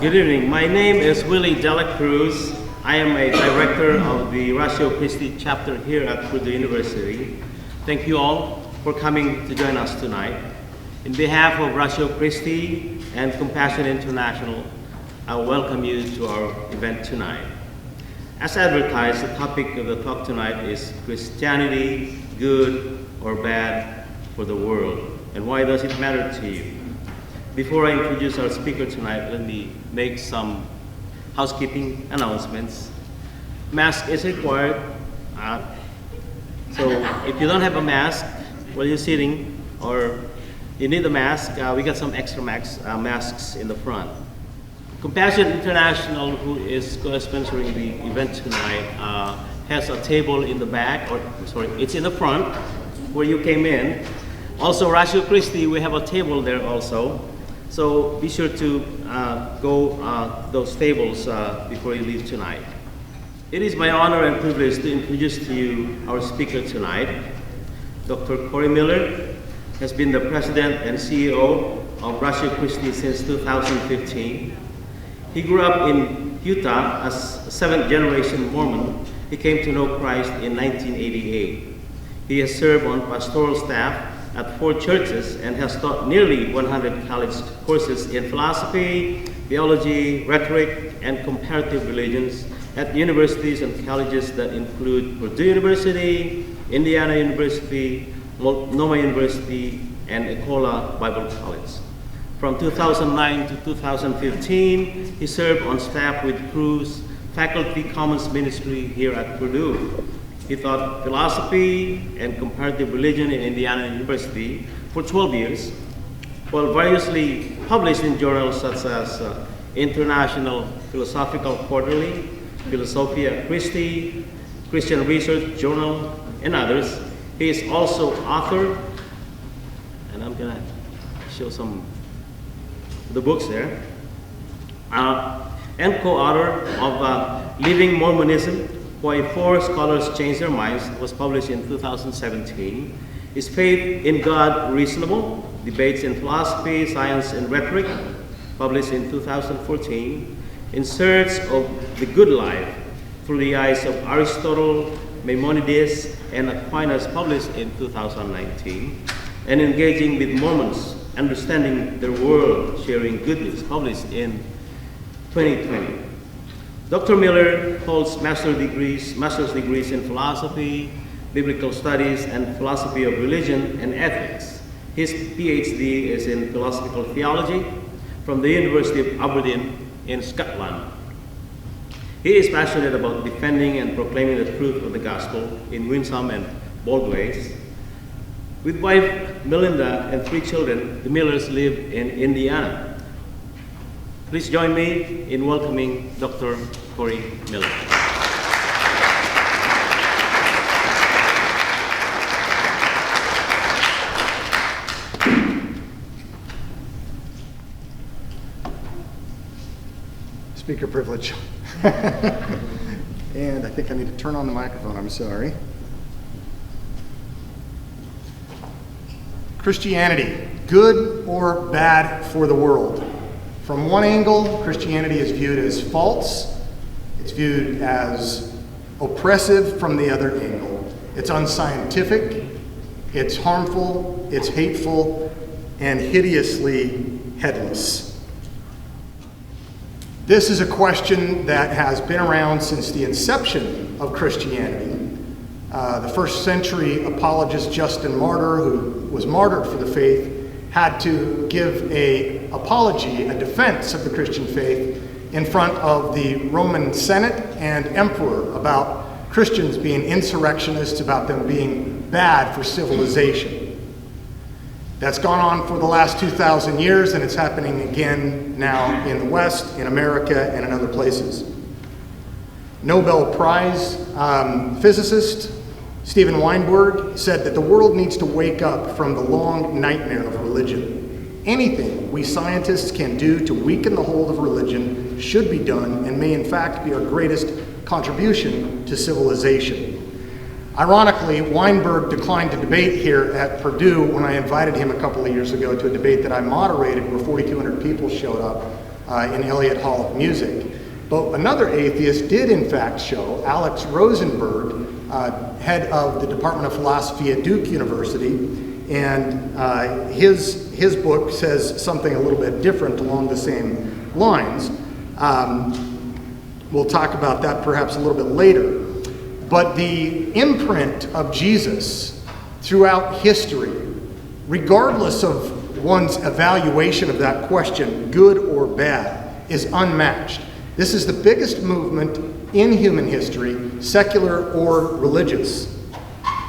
Good evening. My name is Willie Dela Cruz. I am a director of the Ratio Christi chapter here at Purdue University. Thank you all for coming to join us tonight. In behalf of Ratio Christi and Compassion International, I welcome you to our event tonight. As advertised, the topic of the talk tonight is Christianity, good or bad for the world, and why does it matter to you? Before I introduce our speaker tonight, let me make some housekeeping announcements. Mask is required, so if you don't have a mask while you're sitting or you need a mask, we got some extra masks in the front. Compassion International, who is sponsoring the event tonight, has a table in the back, it's in the front where you came in. Also, Ratio Christi, we have a table there also. So be sure to go those tables before you leave tonight. It is my honor and privilege to introduce to you our speaker tonight. Dr. Corey Miller has been the president and CEO of Ratio Christi since 2015. He grew up in Utah as a seventh-generation Mormon. He came to know Christ in 1988. He has served on pastoral staff at 4 churches and has taught nearly 100 college courses in philosophy, theology, rhetoric, and comparative religions at universities and colleges that include Purdue University, Indiana University, Multnomah University, and Ecola Bible College. From 2009 to 2015, he served on staff with Cruz Faculty Commons Ministry here at Purdue. He taught philosophy and comparative religion in Indiana University for 12 years, while variously published in journals such as International Philosophical Quarterly, Philosophia Christi, Christian Research Journal, and others. He is also author, and I'm gonna show some of the books there, and co-author of Living Mormonism, Why 4 Scholars Changed Their Minds, was published in 2017. His Faith in God Reasonable, Debates in Philosophy, Science, and Rhetoric, published in 2014. In Search of the Good Life, Through the Eyes of Aristotle, Maimonides, and Aquinas, published in 2019. And Engaging with Mormons, Understanding Their World, Sharing Good News, published in 2020. Dr. Miller holds master's degrees in philosophy, biblical studies, and philosophy of religion and ethics. His PhD is in philosophical theology from the University of Aberdeen in Scotland. He is passionate about defending and proclaiming the truth of the gospel in winsome and bold ways. With wife Melinda and 3 children, the Millers live in Indiana. Please join me in welcoming Dr. Corey Miller. Speaker privilege. And I think I need to turn on the microphone, I'm sorry. Christianity, good or bad for the world? From one angle, Christianity is viewed as false. It's viewed as oppressive from the other angle. It's unscientific, it's harmful, it's hateful, and hideously headless. This is a question that has been around since the inception of Christianity. The first century apologist Justin Martyr, who was martyred for the faith, had to give an apology, a defense of the Christian faith in front of the Roman Senate and Emperor about Christians being insurrectionists, about them being bad for civilization. That's gone on for the last 2,000 years, and it's happening again now in the West, in America, and in other places. Nobel Prize physicist Steven Weinberg said that the world needs to wake up from the long nightmare of religion. Anything we scientists can do to weaken the hold of religion should be done and may in fact be our greatest contribution to civilization. Ironically, Weinberg declined to debate here at Purdue when I invited him a couple of years ago to a debate that I moderated where 4,200 people showed up. in Eliot Hall of Music. But another atheist did in fact show, Alex Rosenberg, head of the Department of Philosophy at Duke University, and his book says something a little bit different along the same lines. We'll talk about that perhaps a little bit later. But the imprint of Jesus throughout history, regardless of one's evaluation of that question, good or bad, is unmatched. This is the biggest movement in human history, secular or religious.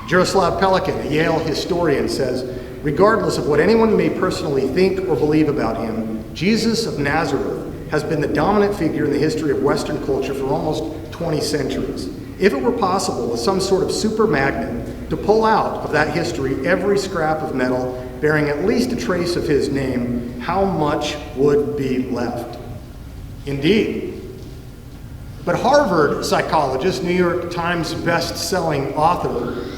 Jaroslav Pelikan, a Yale historian, says, regardless of what anyone may personally think or believe about him, Jesus of Nazareth has been the dominant figure in the history of Western culture for almost 20 centuries. If it were possible with some sort of super magnet to pull out of that history every scrap of metal bearing at least a trace of his name, how much would be left? Indeed. But Harvard psychologist, New York Times best-selling author,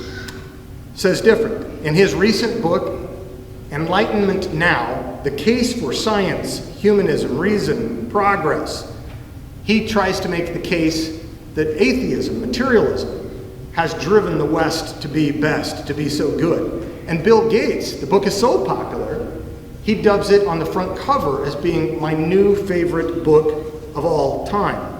says different. In his recent book, Enlightenment Now, The Case for Science, Humanism, Reason, Progress, he tries to make the case that atheism, materialism, has driven the West to be best, to be so good. And Bill Gates, the book is so popular, he dubs it on the front cover as being my new favorite book of all time.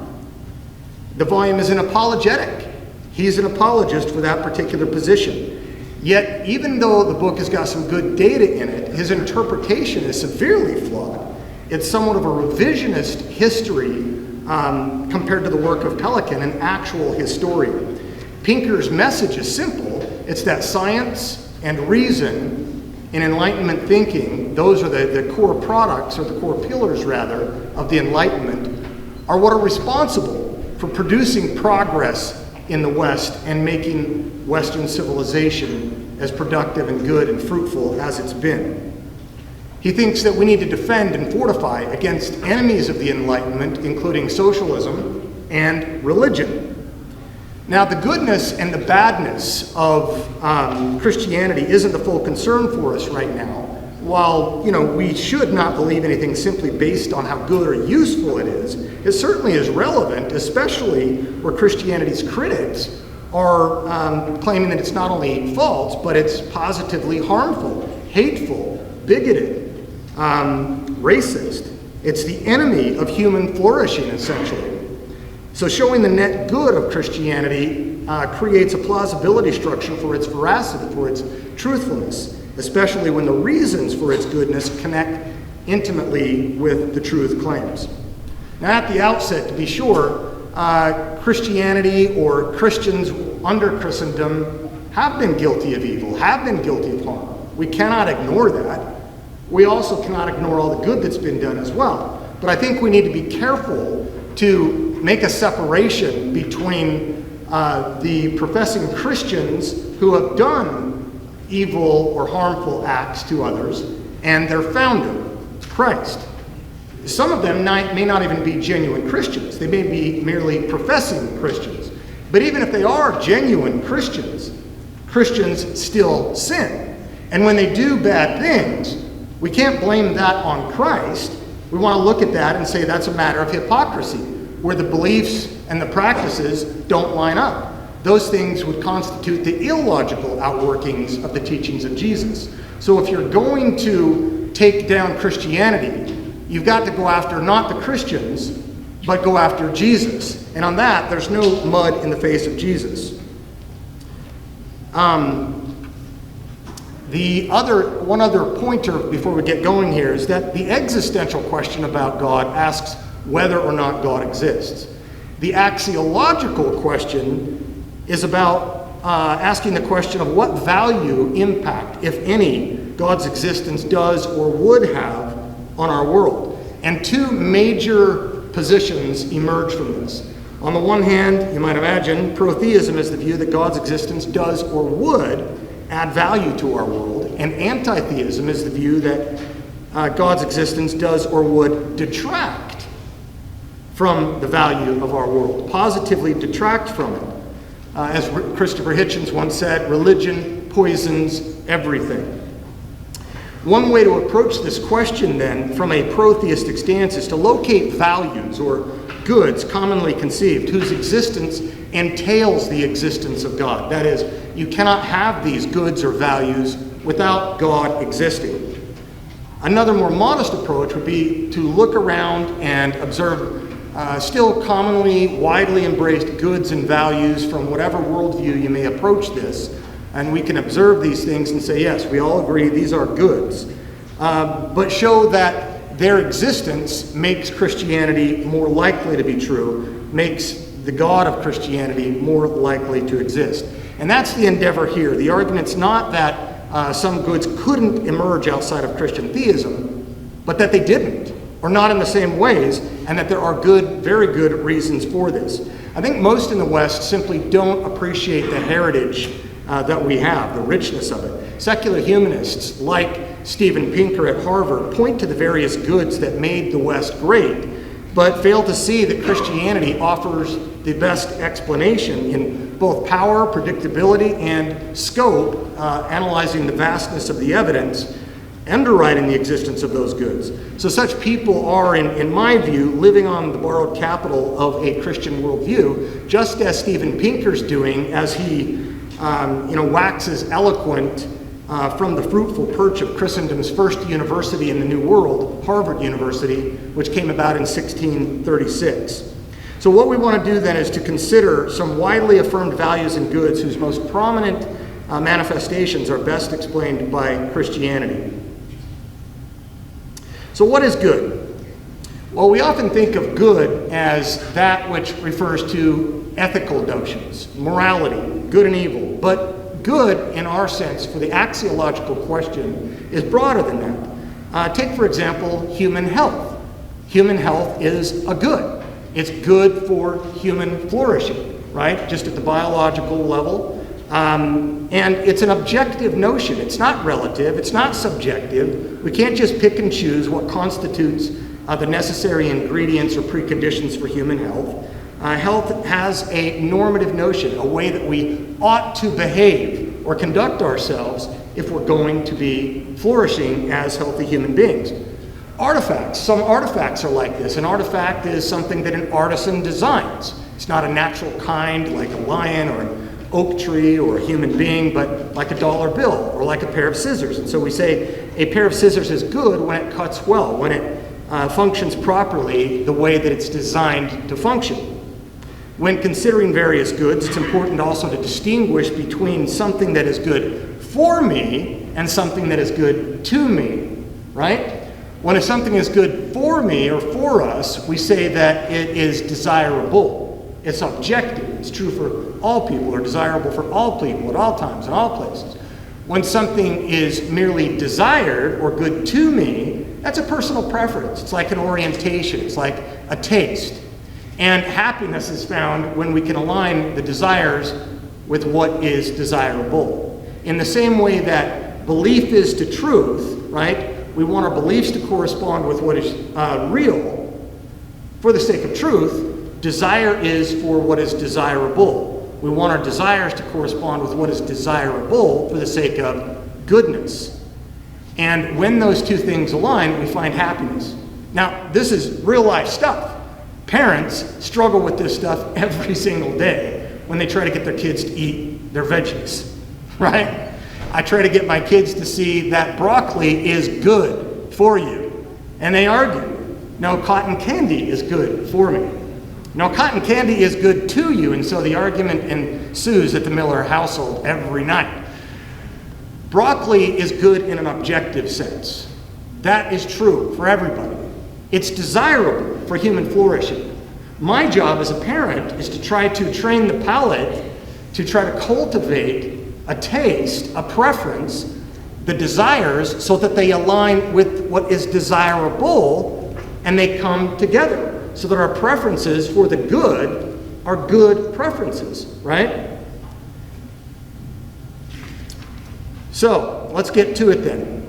The volume is an apologetic. He's an apologist for that particular position. Yet, even though the book has got some good data in it, his interpretation is severely flawed. It's somewhat of a revisionist history compared to the work of Pelikan, an actual historian. Pinker's message is simple. It's that science and reason in Enlightenment thinking, those are the core products, or the core pillars rather, of the Enlightenment, are what are responsible for producing progress in the West and making Western civilization as productive and good and fruitful as it's been. He thinks that we need to defend and fortify against enemies of the Enlightenment, including socialism and religion. Now, the goodness and the badness of Christianity isn't the full concern for us right now. While, we should not believe anything simply based on how good or useful it certainly is relevant, especially where Christianity's critics are claiming that it's not only false, but it's positively harmful, hateful, bigoted, racist. It's the enemy of human flourishing, essentially. So showing the net good of Christianity creates a plausibility structure for its veracity, for its truthfulness, especially when the reasons for its goodness connect intimately with the truth claims. Now, at the outset, to be sure, Christianity or Christians under Christendom have been guilty of evil, have been guilty of harm. We cannot ignore that. We also cannot ignore all the good that's been done as well. But I think we need to be careful to make a separation between the professing Christians who have done evil or harmful acts to others and their founder, Christ. Some of them may not even be genuine Christians. They may be merely professing Christians. But even if they are genuine Christians, Christians still sin. And when they do bad things, we can't blame that on Christ. We want to look at that and say that's a matter of hypocrisy, where the beliefs and the practices don't line up. Those things would constitute the illogical outworkings of the teachings of Jesus. So if you're going to take down Christianity, you've got to go after not the Christians, but go after Jesus. And on that, there's no mud in the face of Jesus. One other pointer before we get going here is that the existential question about God asks whether or not God exists. The axiological question is about asking the question of what value, impact, if any, God's existence does or would have on our world. And two major positions emerge from this. On the one hand, you might imagine, protheism is the view that God's existence does or would add value to our world, and antitheism is the view that God's existence does or would detract from the value of our world, positively detract from it. As Christopher Hitchens once said, religion poisons everything. One way to approach this question then from a pro-theistic stance is to locate values or goods commonly conceived whose existence entails the existence of God. That is, you cannot have these goods or values without God existing. Another more modest approach would be to look around and observe still commonly, widely embraced goods and values from whatever worldview you may approach this. And we can observe these things and say, yes, we all agree these are goods, but show that their existence makes Christianity more likely to be true, makes the God of Christianity more likely to exist. And that's the endeavor here. The argument's not that some goods couldn't emerge outside of Christian theism, but that they didn't, or not in the same ways, and that there are good, very good reasons for this. I think most in the West simply don't appreciate the heritage that we have, the richness of it. Secular humanists like Steven Pinker at Harvard point to the various goods that made the West great, but fail to see that Christianity offers the best explanation in both power, predictability, and scope, analyzing the vastness of the evidence, underwriting the existence of those goods. So such people are, in my view, living on the borrowed capital of a Christian worldview, just as Steven Pinker's doing as he waxes eloquent from the fruitful perch of Christendom's first university in the New World, Harvard University, which came about in 1636. So what we want to do then is to consider some widely affirmed values and goods whose most prominent manifestations are best explained by Christianity. So what is good? Well, we often think of good as that which refers to ethical notions, morality, good and evil. But good, in our sense, for the axiological question, is broader than that. Take, for example, human health. Human health is a good. It's good for human flourishing, right? Just at the biological level. And it's an objective notion. It's not relative. It's not subjective. We can't just pick and choose what constitutes the necessary ingredients or preconditions for human health. Health has a normative notion, a way that we ought to behave or conduct ourselves if we're going to be flourishing as healthy human beings. Artifacts. Some artifacts are like this. An artifact is something that an artisan designs. It's not a natural kind like a lion or an oak tree or a human being, but like a dollar bill or like a pair of scissors. And so we say a pair of scissors is good when it cuts well, when it functions properly the way that it's designed to function. When considering various goods, it's important also to distinguish between something that is good for me and something that is good to me, right? When something is good for me or for us, we say that it is desirable. It's objective. It's true for all people, or desirable for all people at all times and all places. When something is merely desired or good to me, that's a personal preference. It's like an orientation. It's like a taste. And happiness is found when we can align the desires with what is desirable. In the same way that belief is to truth, right? We want our beliefs to correspond with what is real for the sake of truth. Desire is for what is desirable. We want our desires to correspond with what is desirable for the sake of goodness. And when those two things align, we find happiness. Now, this is real life stuff. Parents struggle with this stuff every single day when they try to get their kids to eat their veggies, right? I try to get my kids to see that broccoli is good for you. And they argue, no, cotton candy is good for me. No, cotton candy is good to you. And so the argument ensues at the Miller household every night. Broccoli is good in an objective sense. That is true for everybody. It's desirable for human flourishing. My job as a parent is to try to train the palate to try to cultivate a taste, a preference, the desires, so that they align with what is desirable and they come together, so that our preferences for the good are good preferences, right? So, let's get to it then.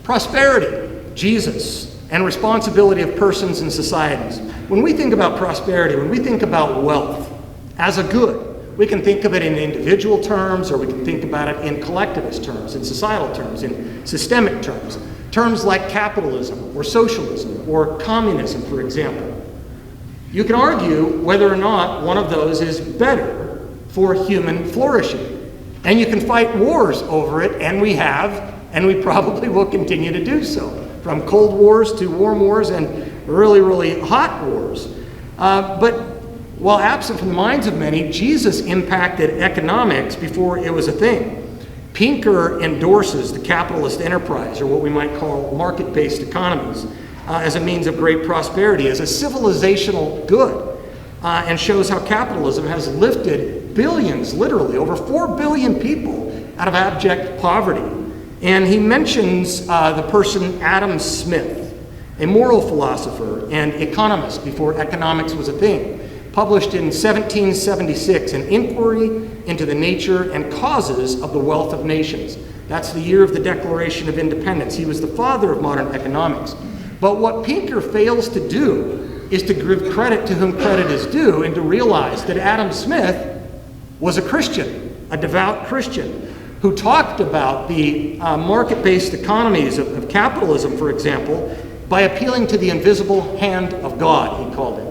Prosperity, Jesus, and responsibility of persons and societies. When we think about prosperity, when we think about wealth as a good, We can think of it in individual terms, or we can think about it in collectivist terms, in societal terms, in systemic terms. Terms like capitalism or socialism or communism, for example. You can argue whether or not one of those is better for human flourishing. And you can fight wars over it, and we have, and we probably will continue to do so, from Cold Wars to warm wars and really, really hot wars. But while absent from the minds of many, Jesus impacted economics before it was a thing. Pinker endorses the capitalist enterprise, or what we might call market-based economies, as a means of great prosperity, as a civilizational good, and shows how capitalism has lifted billions, literally, over 4 billion people out of abject poverty. And he mentions the person Adam Smith, a moral philosopher and economist before economics was a thing, published in 1776, An Inquiry into the Nature and Causes of the Wealth of Nations. That's the year of the Declaration of Independence. He was the father of modern economics. But what Pinker fails to do is to give credit to whom credit is due, and to realize that Adam Smith was a Christian, a devout Christian, who talked about the market-based economies of capitalism, for example, by appealing to the invisible hand of God, he called it.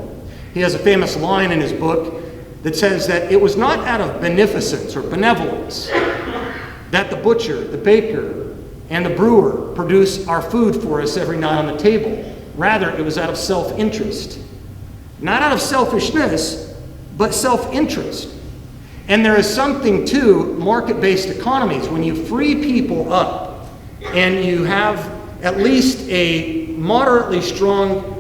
He has a famous line in his book that says that it was not out of beneficence or benevolence that the butcher, the baker, and the brewer produce our food for us every night on the table. Rather, it was out of self-interest. Not out of selfishness, but self-interest. And there is something to market-based economies. When you free people up and you have at least a moderately strong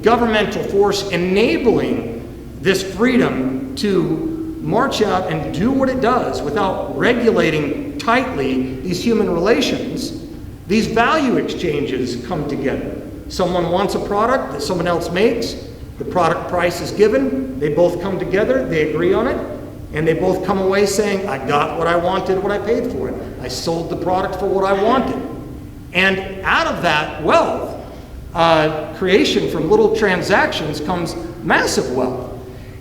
governmental force enabling this freedom to march out and do what it does without regulating tightly these human relations, these value exchanges come together. Someone wants a product that someone else makes, the product price is given, they both come together, they agree on it, and they both come away saying, I got what I wanted, what I paid for it. I sold the product for what I wanted. And out of that wealth, creation from little transactions comes massive wealth.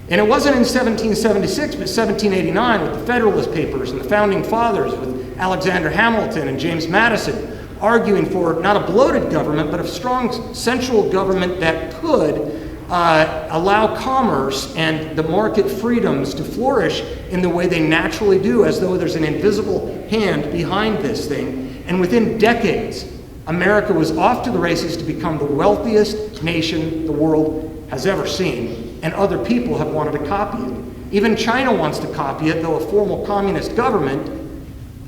And it wasn't in 1776, but 1789 with the Federalist Papers and the Founding Fathers, with Alexander Hamilton and James Madison, arguing for not a bloated government, but a strong central government that could allow commerce and the market freedoms to flourish in the way they naturally do, as though there's an invisible hand behind this thing. And within decades, America was off to the races to become the wealthiest nation the world has ever seen, and other people have wanted to copy it. Even China wants to copy it, though a formal communist government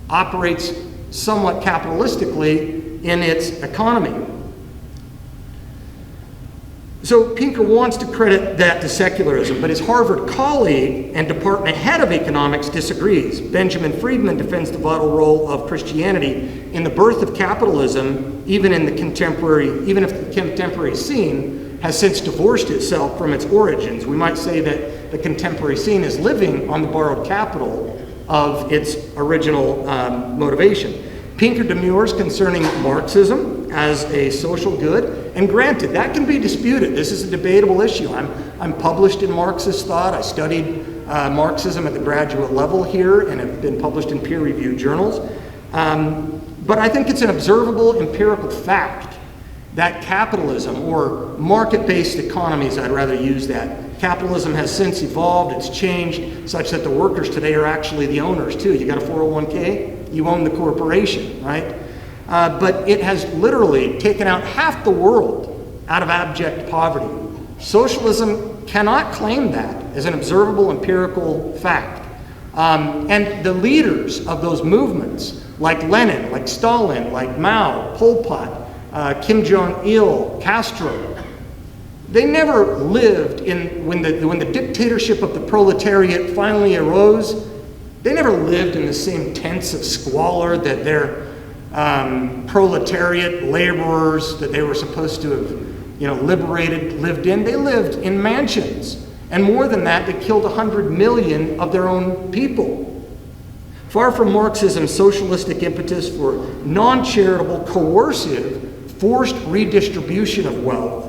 operates somewhat capitalistically in its economy. So Pinker wants to credit that to secularism, but his Harvard colleague and department head of economics disagrees. Benjamin Friedman defends the vital role of Christianity in the birth of capitalism, even if the contemporary scene has since divorced itself from its origins. We might say that the contemporary scene is living on the borrowed capital of its original motivation. Pinker demurs concerning Marxism as a social good, and granted, that can be disputed. This is a debatable issue. I'm published in Marxist thought. I studied Marxism at the graduate level here and have been published in peer-reviewed journals. But I think it's an observable empirical fact that capitalism, or market-based economies, I'd rather use that, capitalism has since evolved, it's changed, such that the workers today are actually the owners too. You got a 401k, you own the corporation, right? But it has literally taken out half the world out of abject poverty. Socialism cannot claim that as an observable empirical fact. And the leaders of those movements, like Lenin, like Stalin, like Mao, Pol Pot, Kim Jong-il, Castro, they never lived in, when the dictatorship of the proletariat finally arose, they never lived in the same tents of squalor that their proletariat laborers that they were supposed to have, liberated lived in. They lived in mansions. And more than that, they killed 100 million of their own people. Far from Marxism's socialistic impetus for non-charitable, coercive, forced redistribution of wealth,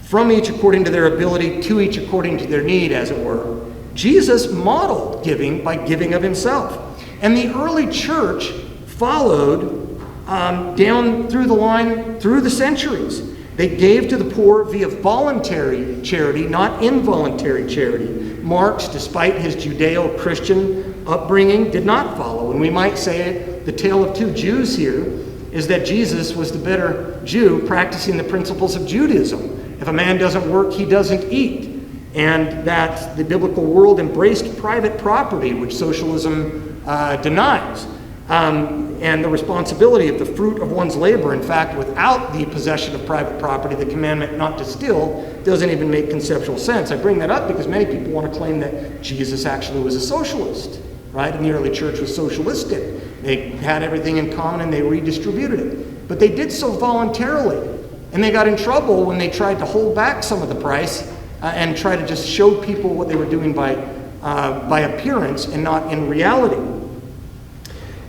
from each according to their ability, to each according to their need, as it were, Jesus modeled giving by giving of himself. And the early church followed down through the line, through the centuries. They gave to the poor via voluntary charity, not involuntary charity. Marx, despite his Judeo-Christian upbringing, did not follow. And we might say the tale of two Jews here is that Jesus was the better Jew practicing the principles of Judaism. If a man doesn't work, he doesn't eat. And that the biblical world embraced private property, which socialism denies. And the responsibility of the fruit of one's labor. In fact, without the possession of private property, the commandment not to steal doesn't even make conceptual sense. I bring that up because many people want to claim that Jesus actually was a socialist, right? And the early church was socialistic. They had everything in common and they redistributed it. But they did so voluntarily. And they got in trouble when they tried to hold back some of the price and try to just show people what they were doing by appearance and not in reality.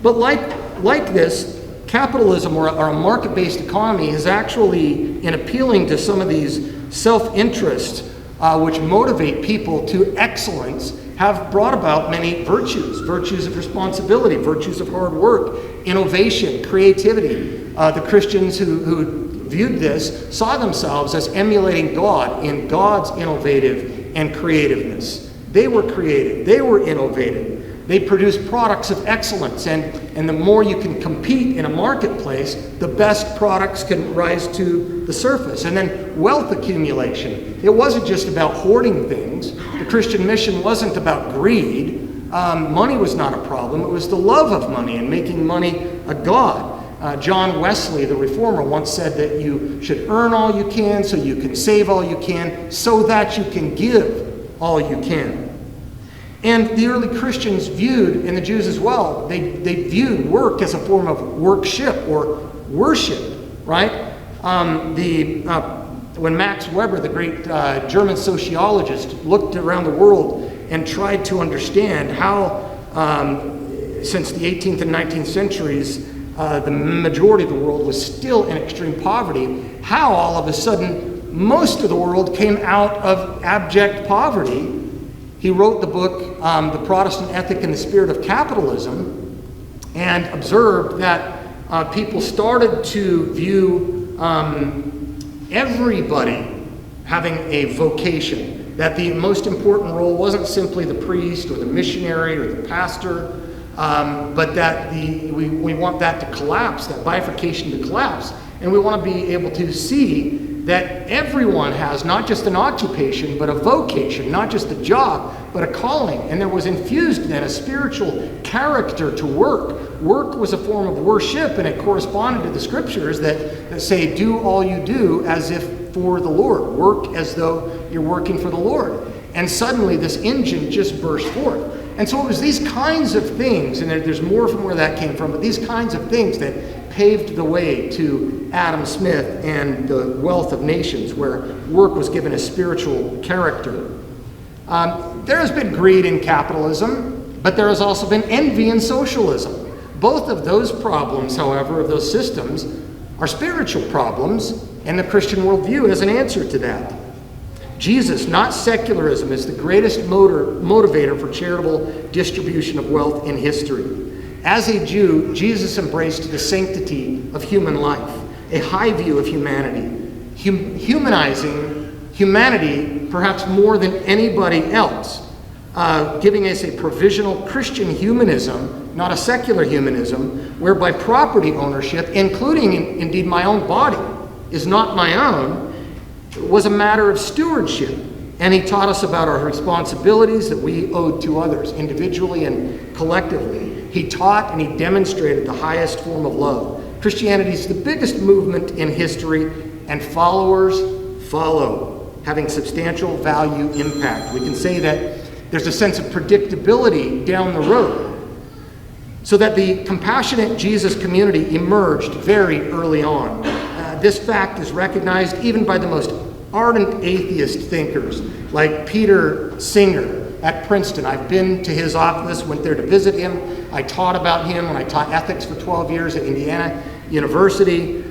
But like this, capitalism or a market-based economy is actually, in appealing to some of these self-interests which motivate people to excellence, have brought about many virtues of responsibility, virtues of hard work, innovation, creativity. The Christians who viewed this saw themselves as emulating God in God's innovative and creativeness. They were creative, they were innovative. They produce products of excellence, and the more you can compete in a marketplace, the best products can rise to the surface. And then wealth accumulation. It wasn't just about hoarding things. The Christian mission wasn't about greed. Money was not a problem. It was the love of money and making money a god. John Wesley, the reformer, once said that you should earn all you can so you can save all you can so that you can give all you can. And the early Christians viewed, and the Jews as well, they viewed work as a form of workship or worship, right? When Max Weber, the great German sociologist, looked around the world and tried to understand how, since the 18th and 19th centuries, the majority of the world was still in extreme poverty, how all of a sudden most of the world came out of abject poverty. He wrote the book, The Protestant Ethic and the Spirit of Capitalism, and observed that people started to view everybody having a vocation, that the most important role wasn't simply the priest or the missionary or the pastor, but that we want that to collapse, that bifurcation to collapse, and we want to be able to see that everyone has not just an occupation, but a vocation, not just a job, but a calling. And there was infused then a spiritual character to work. Work was a form of worship, and it corresponded to the scriptures that say, do all you do as if for the Lord. Work as though you're working for the Lord. And suddenly this engine just burst forth. And so it was these kinds of things, and there's more from where that came from, but these kinds of things that paved the way to Adam Smith and the Wealth of Nations, where work was given a spiritual character. There has been greed in capitalism, but there has also been envy in socialism. Both of those problems, however, of those systems, are spiritual problems, and the Christian worldview has an answer to that. Jesus, not secularism, is the greatest motivator for charitable distribution of wealth in history. As a Jew, Jesus embraced the sanctity of human life, a high view of humanity, humanizing humanity perhaps more than anybody else, giving us a provisional Christian humanism, not a secular humanism, whereby property ownership, including indeed my own body, is not my own, was a matter of stewardship. And he taught us about our responsibilities that we owed to others, individually and collectively. He taught and he demonstrated the highest form of love. Christianity is the biggest movement in history, and followers follow, having substantial value impact. We can say that there's a sense of predictability down the road, so that the compassionate Jesus community emerged very early on. This fact is recognized even by the most ardent atheist thinkers, like Peter Singer at Princeton. I've been to his office, went there to visit him. I taught about him when I taught ethics for 12 years at Indiana University.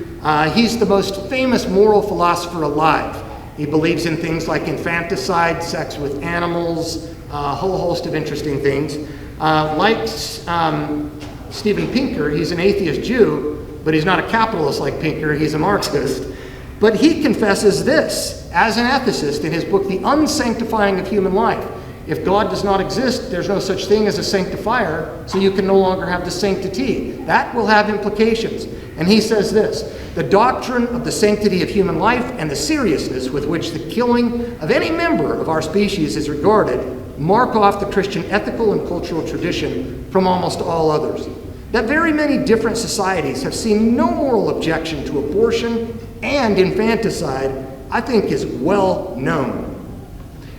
He's the most famous moral philosopher alive. He believes in things like infanticide, sex with animals, a whole host of interesting things. Like Steven Pinker, he's an atheist Jew, but he's not a capitalist like Pinker, he's a Marxist. But he confesses this as an ethicist in his book, The Unsanctifying of Human Life. If God does not exist, there's no such thing as a sanctifier, so you can no longer have the sanctity. That will have implications. And he says this: the doctrine of the sanctity of human life and the seriousness with which the killing of any member of our species is regarded mark off the Christian ethical and cultural tradition from almost all others. That very many different societies have seen no moral objection to abortion and infanticide, I think, is well known.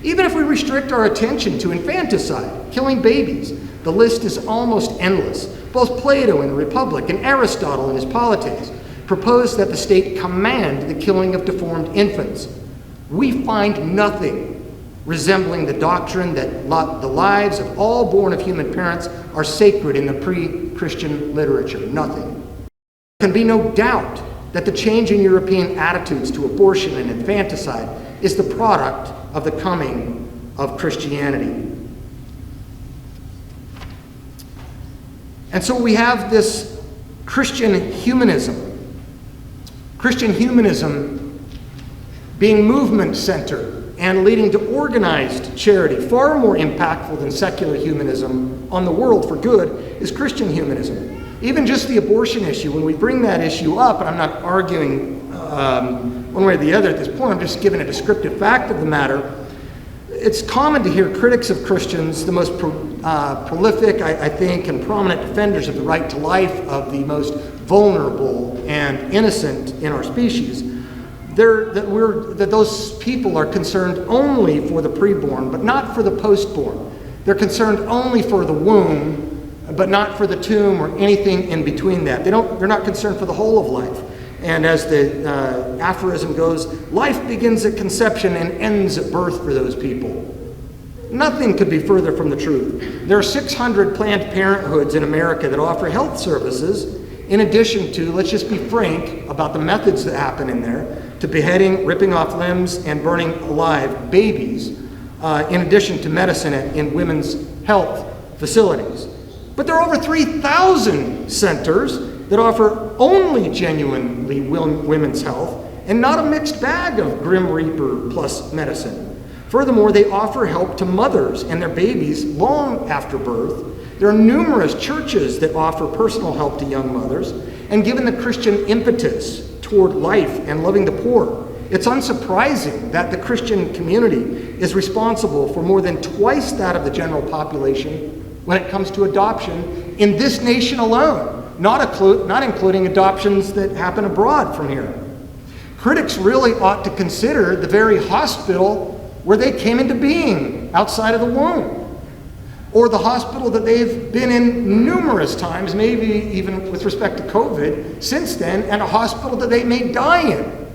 Even if we restrict our attention to infanticide, killing babies, the list is almost endless. Both Plato in the Republic and Aristotle in his Politics proposed that the state command the killing of deformed infants. We find nothing resembling the doctrine that the lives of all born of human parents are sacred in the pre-Christian literature. Nothing. There can be no doubt that the change in European attitudes to abortion and infanticide is the product of the coming of Christianity. And so we have this Christian humanism. Christian humanism being movement-centered and leading to organized charity, far more impactful than secular humanism on the world for good, is Christian humanism. Even just the abortion issue, when we bring that issue up, and I'm not arguing one way or the other at this point, I'm just giving a descriptive fact of the matter. It's common to hear critics of Christians, the most prolific, I think, and prominent defenders of the right to life of the most vulnerable and innocent in our species, that those people are concerned only for the preborn, but not for the postborn. They're concerned only for the womb, but not for the tomb or anything in between that. They're not concerned for the whole of life. And as the aphorism goes, life begins at conception and ends at birth for those people. Nothing could be further from the truth. There are 600 Planned Parenthoods in America that offer health services, in addition to, let's just be frank about the methods that happen in there, to beheading, ripping off limbs, and burning alive babies, in addition to medicine in women's health facilities. But there are over 3,000 centers that offer only genuinely women's health and not a mixed bag of Grim Reaper plus medicine. Furthermore, they offer help to mothers and their babies long after birth. There are numerous churches that offer personal help to young mothers, and given the Christian impetus toward life and loving the poor, it's unsurprising that the Christian community is responsible for more than twice that of the general population when it comes to adoption in this nation alone. Not including adoptions that happen abroad from here. Critics really ought to consider the very hospital where they came into being outside of the womb, or the hospital that they've been in numerous times, maybe even with respect to COVID since then, and a hospital that they may die in.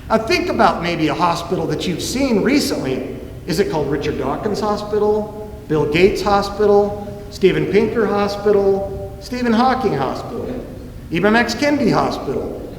Now think about maybe a hospital that you've seen recently. Is it called Richard Dawkins Hospital, Bill Gates Hospital, Steven Pinker Hospital, Stephen Hawking Hospital, Ibram X. Kendi Hospital?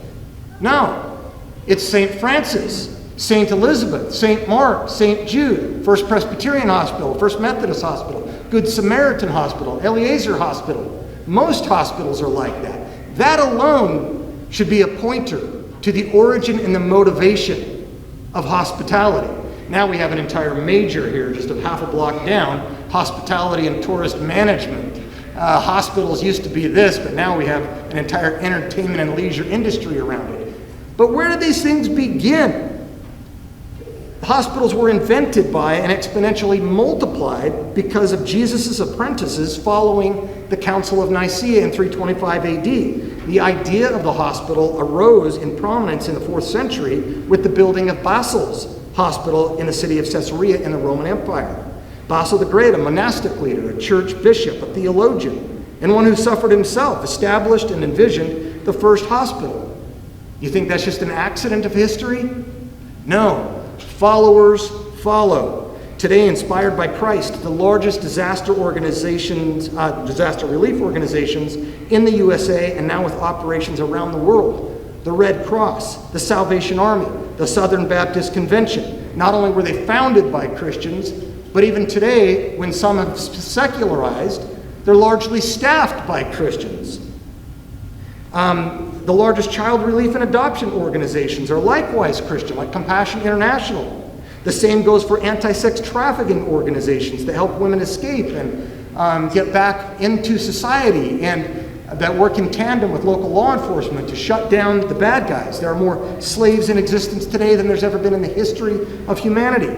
No, it's St. Francis, St. Elizabeth, St. Mark, St. Jude, First Presbyterian Hospital, First Methodist Hospital, Good Samaritan Hospital, Eliezer Hospital. Most hospitals are like that. That alone should be a pointer to the origin and the motivation of hospitality. Now we have an entire major here, just a half a block down, hospitality and tourist management. Hospitals used to be this, but now we have an entire entertainment and leisure industry around it. But where did these things begin? Hospitals were invented by and exponentially multiplied because of Jesus' apprentices following the Council of Nicaea in 325 AD. The idea of the hospital arose in prominence in the 4th century with the building of Basil's hospital in the city of Caesarea in the Roman Empire. Basil the Great, a monastic leader, a church bishop, a theologian, and one who suffered himself, established and envisioned the first hospital. You think that's just an accident of history? No. Followers follow. Today, inspired by Christ, the largest disaster relief organizations in the USA and now with operations around the world. The Red Cross, the Salvation Army, the Southern Baptist Convention. Not only were they founded by Christians, But even today, when some have secularized, they're largely staffed by Christians. The largest child relief and adoption organizations are likewise Christian, like Compassion International. The same goes for anti-sex trafficking organizations that help women escape and get back into society, and that work in tandem with local law enforcement to shut down the bad guys. There are more slaves in existence today than there's ever been in the history of humanity.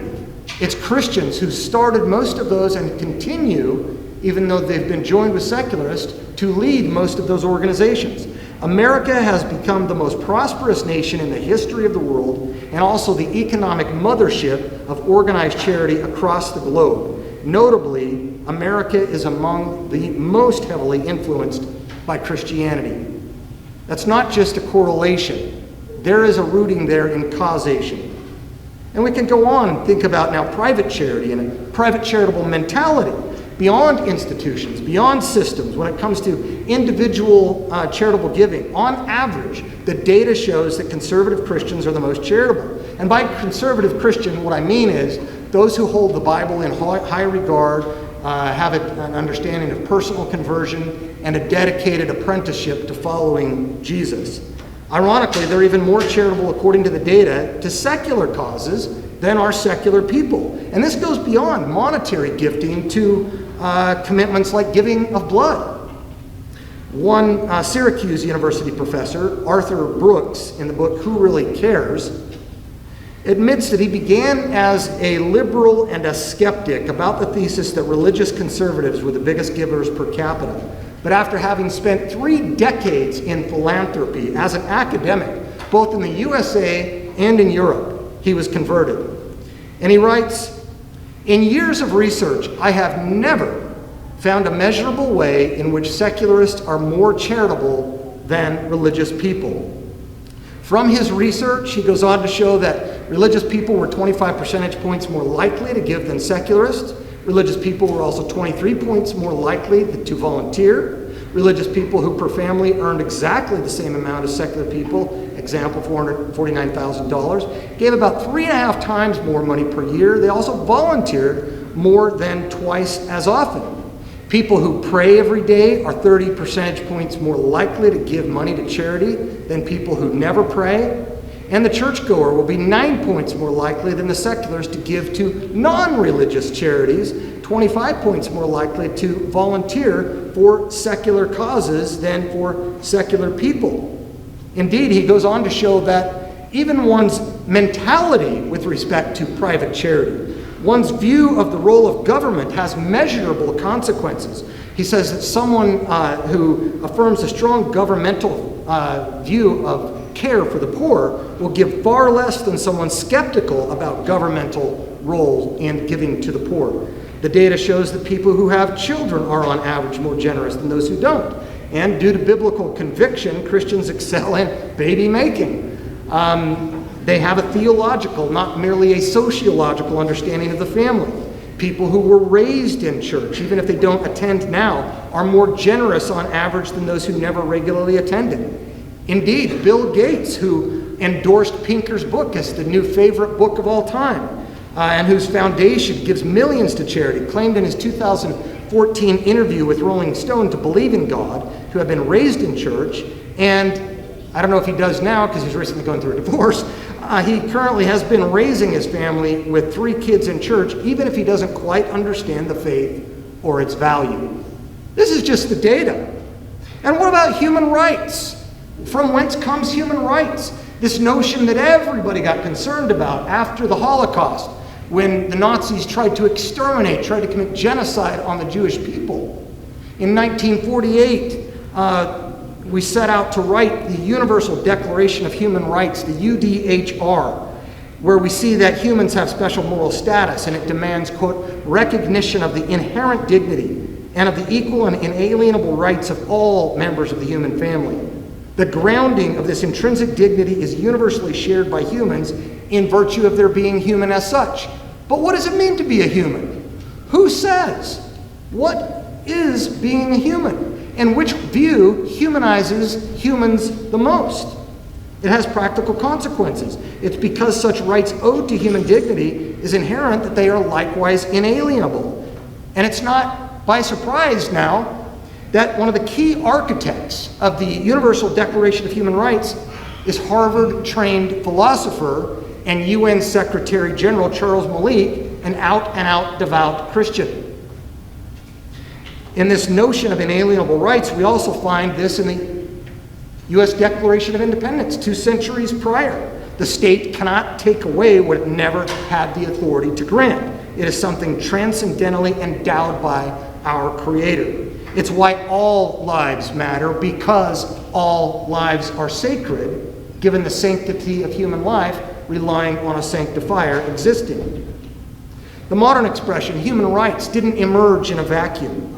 It's Christians who started most of those and continue, even though they've been joined with secularists, to lead most of those organizations. America has become the most prosperous nation in the history of the world, and also the economic mothership of organized charity across the globe. Notably, America is among the most heavily influenced by Christianity. That's not just a correlation. There is a rooting there in causation. And we can go on and think about now private charity and a private charitable mentality beyond institutions, beyond systems. When it comes to individual charitable giving, on average, the data shows that conservative Christians are the most charitable. And by conservative Christian, what I mean is those who hold the Bible in high regard, have an understanding of personal conversion, and a dedicated apprenticeship to following Jesus. Ironically, they're even more charitable, according to the data, to secular causes than are secular people. And this goes beyond monetary gifting to commitments like giving of blood. One Syracuse University professor, Arthur Brooks, in the book Who Really Cares, admits that he began as a liberal and a skeptic about the thesis that religious conservatives were the biggest givers per capita. But after having spent 3 decades in philanthropy as an academic, both in the USA and in Europe, he was converted. And he writes, "In years of research, I have never found a measurable way in which secularists are more charitable than religious people." From his research, he goes on to show that religious people were 25 percentage points more likely to give than secularists. Religious people were also 23 points more likely to volunteer. Religious people who per family earned exactly the same amount as secular people, example $449,000, gave about 3.5 times more money per year. They also volunteered more than twice as often. People who pray every day are 30 percentage points more likely to give money to charity than people who never pray. And the churchgoer will be 9 points more likely than the seculars to give to non-religious charities, 25 points more likely to volunteer for secular causes than for secular people. Indeed, he goes on to show that even one's mentality with respect to private charity, one's view of the role of government, has measurable consequences. He says that someone who affirms a strong governmental view of care for the poor will give far less than someone skeptical about governmental role in giving to the poor. The data shows that people who have children are on average more generous than those who don't. And due to biblical conviction, Christians excel in baby making. They have a theological, not merely a sociological understanding of the family. People who were raised in church, even if they don't attend now, are more generous on average than those who never regularly attended. Indeed, Bill Gates, who endorsed Pinker's book as the new favorite book of all time, and whose foundation gives millions to charity, claimed in his 2014 interview with Rolling Stone to believe in God, to have been raised in church, and I don't know if he does now because he's recently going through a divorce. He currently has been raising his family with 3 kids in church, even if he doesn't quite understand the faith or its value. This is just the data. And what about human rights? From whence comes human rights? This notion that everybody got concerned about after the Holocaust, when the Nazis tried to exterminate, tried to commit genocide on the Jewish people. In 1948, we set out to write the Universal Declaration of Human Rights, the UDHR, where we see that humans have special moral status, and it demands, quote, recognition of the inherent dignity and of the equal and inalienable rights of all members of the human family. The grounding of this intrinsic dignity is universally shared by humans in virtue of their being human as such. But what does it mean to be a human? Who says? What is being a human? And which view humanizes humans the most? It has practical consequences. It's because such rights owed to human dignity is inherent that they are likewise inalienable. And it's not by surprise now that one of the key architects of the Universal Declaration of Human Rights is Harvard-trained philosopher and UN Secretary General Charles Malik, an out-and-out devout Christian. In this notion of inalienable rights, we also find this in the U.S. Declaration of Independence 2 centuries prior. The state cannot take away what it never had the authority to grant. It is something transcendently endowed by our Creator. It's why all lives matter, because all lives are sacred, given the sanctity of human life relying on a sanctifier existing. The modern expression, human rights, didn't emerge in a vacuum.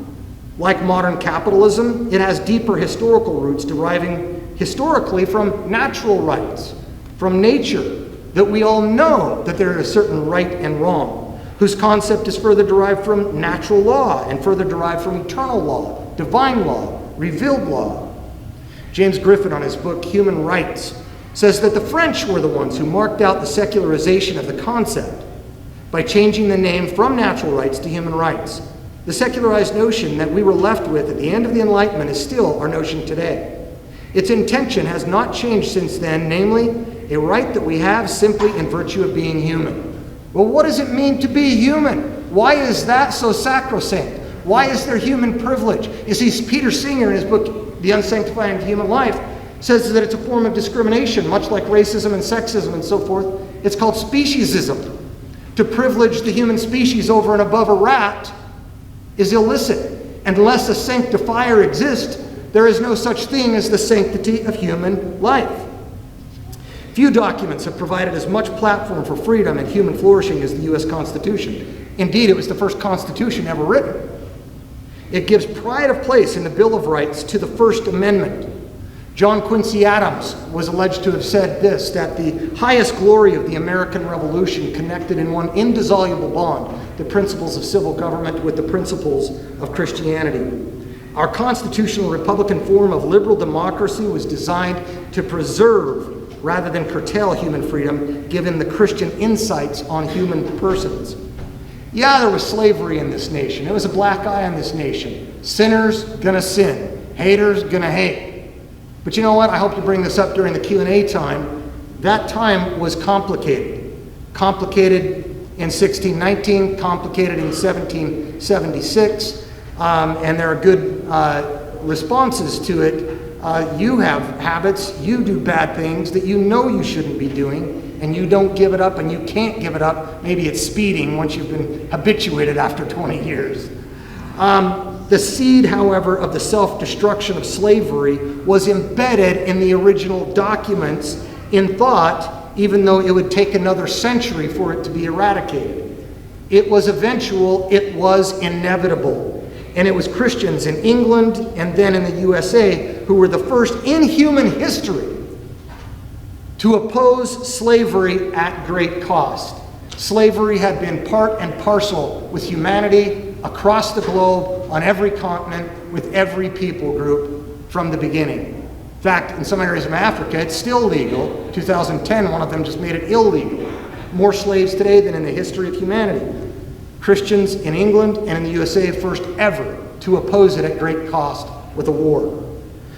Like modern capitalism, it has deeper historical roots deriving historically from natural rights, from nature, that we all know that there is a certain right and wrong, whose concept is further derived from natural law and further derived from eternal law, divine law, revealed law. James Griffin, on his book Human Rights, says that the French were the ones who marked out the secularization of the concept by changing the name from natural rights to human rights. The secularized notion that we were left with at the end of the Enlightenment is still our notion today. Its intention has not changed since then, namely, a right that we have simply in virtue of being human. Well, what does it mean to be human? Why is that so sacrosanct? Why is there human privilege? You see, Peter Singer, in his book, The Unsanctifying of Human Life, says that it's a form of discrimination, much like racism and sexism and so forth. It's called speciesism. To privilege the human species over and above a rat is illicit. Unless a sanctifier exists, there is no such thing as the sanctity of human life. Few documents have provided as much platform for freedom and human flourishing as the U.S. Constitution. Indeed, it was the first Constitution ever written. It gives pride of place in the Bill of Rights to the First Amendment. John Quincy Adams was alleged to have said this, that the highest glory of the American Revolution connected in one indissoluble bond the principles of civil government with the principles of Christianity. Our constitutional republican form of liberal democracy was designed to preserve rather than curtail human freedom, given the Christian insights on human persons. Yeah, there was slavery in this nation. There was a black eye on this nation. Sinners gonna sin. Haters gonna hate. But you know what? I hope to bring this up during the Q&A time. That time was complicated. Complicated in 1619, complicated in 1776, and there are good responses to it. You have habits, you do bad things that you know you shouldn't be doing, and you don't give it up, and you can't give it up. Maybe it's speeding once you've been habituated after 20 years. The seed, however, of the self-destruction of slavery was embedded in the original documents in thought, even though it would take another century for it to be eradicated. It was eventual, it was inevitable. And it was Christians in England and then in the USA who were the first in human history to oppose slavery at great cost. Slavery had been part and parcel with humanity across the globe, on every continent, with every people group from the beginning. In fact, in some areas of Africa, it's still legal. 2010, one of them just made it illegal. More slaves today than in the history of humanity. Christians in England and in the USA first ever to oppose it at great cost with a war.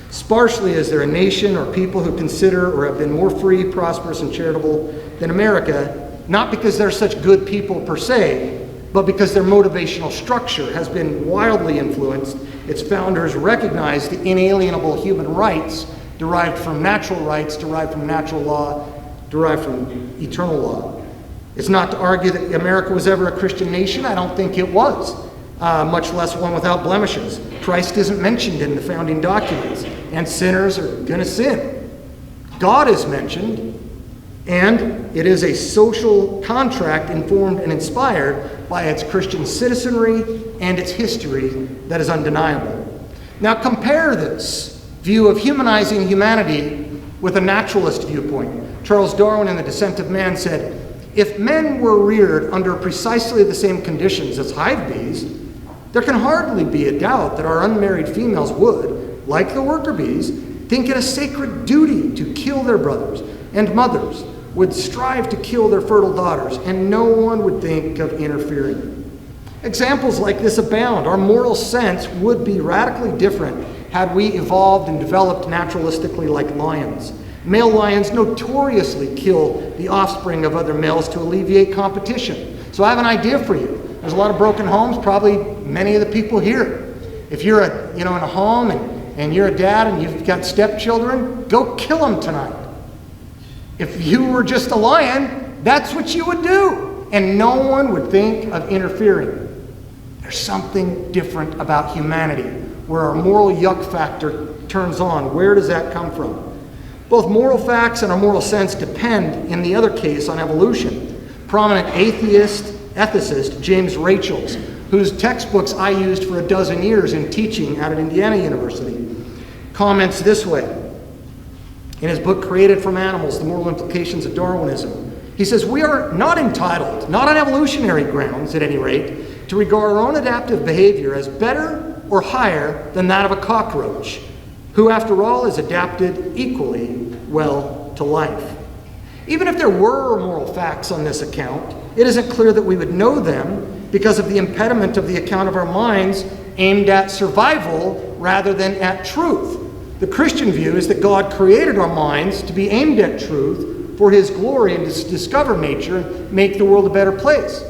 Sparsely is there a nation or people who consider or have been more free, prosperous, and charitable than America, not because they're such good people per se, but because their motivational structure has been wildly influenced. Its founders recognized the inalienable human rights derived from natural law, derived from eternal law. It's not to argue that America was ever a Christian nation. I don't think it was, much less one without blemishes. Christ isn't mentioned in the founding documents, and sinners are going to sin. God is mentioned, and it is a social contract informed and inspired by its Christian citizenry and its history that is undeniable. Now compare this view of humanizing humanity with a naturalist viewpoint. Charles Darwin in The Descent of Man said, "If men were reared under precisely the same conditions as hive bees, there can hardly be a doubt that our unmarried females would, like the worker bees, think it a sacred duty to kill their brothers, and mothers would strive to kill their fertile daughters, and no one would think of interfering. Examples like this abound. Our moral sense would be radically different had we evolved and developed naturalistically like lions. Male lions notoriously kill the offspring of other males to alleviate competition. So I have an idea for you. There's a lot of broken homes, probably many of the people here. If you're in a home and you're a dad and you've got stepchildren, go kill them tonight. If you were just a lion, that's what you would do. And no one would think of interfering. There's something different about humanity, where our moral yuck factor turns on. Where does that come from? Both moral facts and our moral sense depend, in the other case, on evolution. Prominent ethicist James Rachels, whose textbooks I used for 12 years in teaching out at Indiana University, comments this way in his book, Created from Animals, The Moral Implications of Darwinism. He says, we are not entitled, not on evolutionary grounds at any rate, to regard our own adaptive behavior as better or higher than that of a cockroach, who after all is adapted equally well to life. Even if there were moral facts on this account, it isn't clear that we would know them because of the impediment of the account of our minds aimed at survival rather than at truth. The Christian view is that God created our minds to be aimed at truth for His glory and to discover nature and make the world a better place.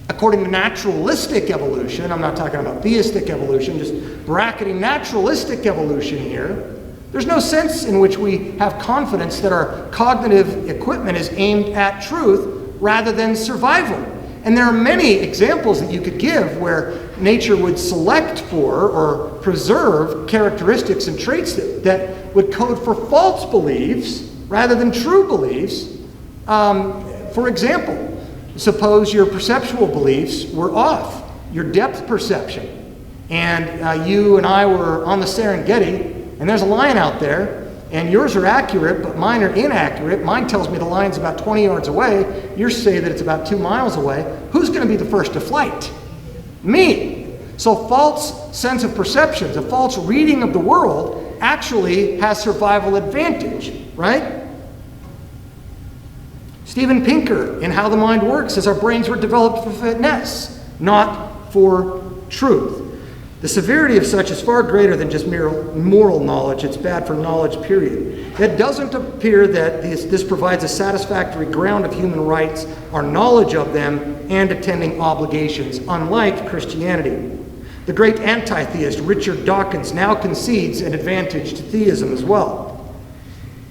According to naturalistic evolution, I'm not talking about theistic evolution, just bracketing naturalistic evolution here, there's no sense in which we have confidence that our cognitive equipment is aimed at truth rather than survival. And there are many examples that you could give where nature would select for or preserve characteristics and traits that would code for false beliefs rather than true beliefs. For example, suppose your perceptual beliefs were off, your depth perception, and you and I were on the Serengeti, and there's a lion out there, and yours are accurate, but mine are inaccurate. Mine tells me the lion's about 20 yards away. Yours say that it's about 2 miles away. Who's going to be the first to flight? Me. So false sense of perceptions, a false reading of the world actually has survival advantage, right? Steven Pinker in How the Mind Works says our brains were developed for fitness, not for truth. The severity of such is far greater than just mere moral knowledge. It's bad for knowledge, period. It doesn't appear that this provides a satisfactory ground of human rights, our knowledge of them, and attending obligations, unlike Christianity. The great anti-theist Richard Dawkins now concedes an advantage to theism as well.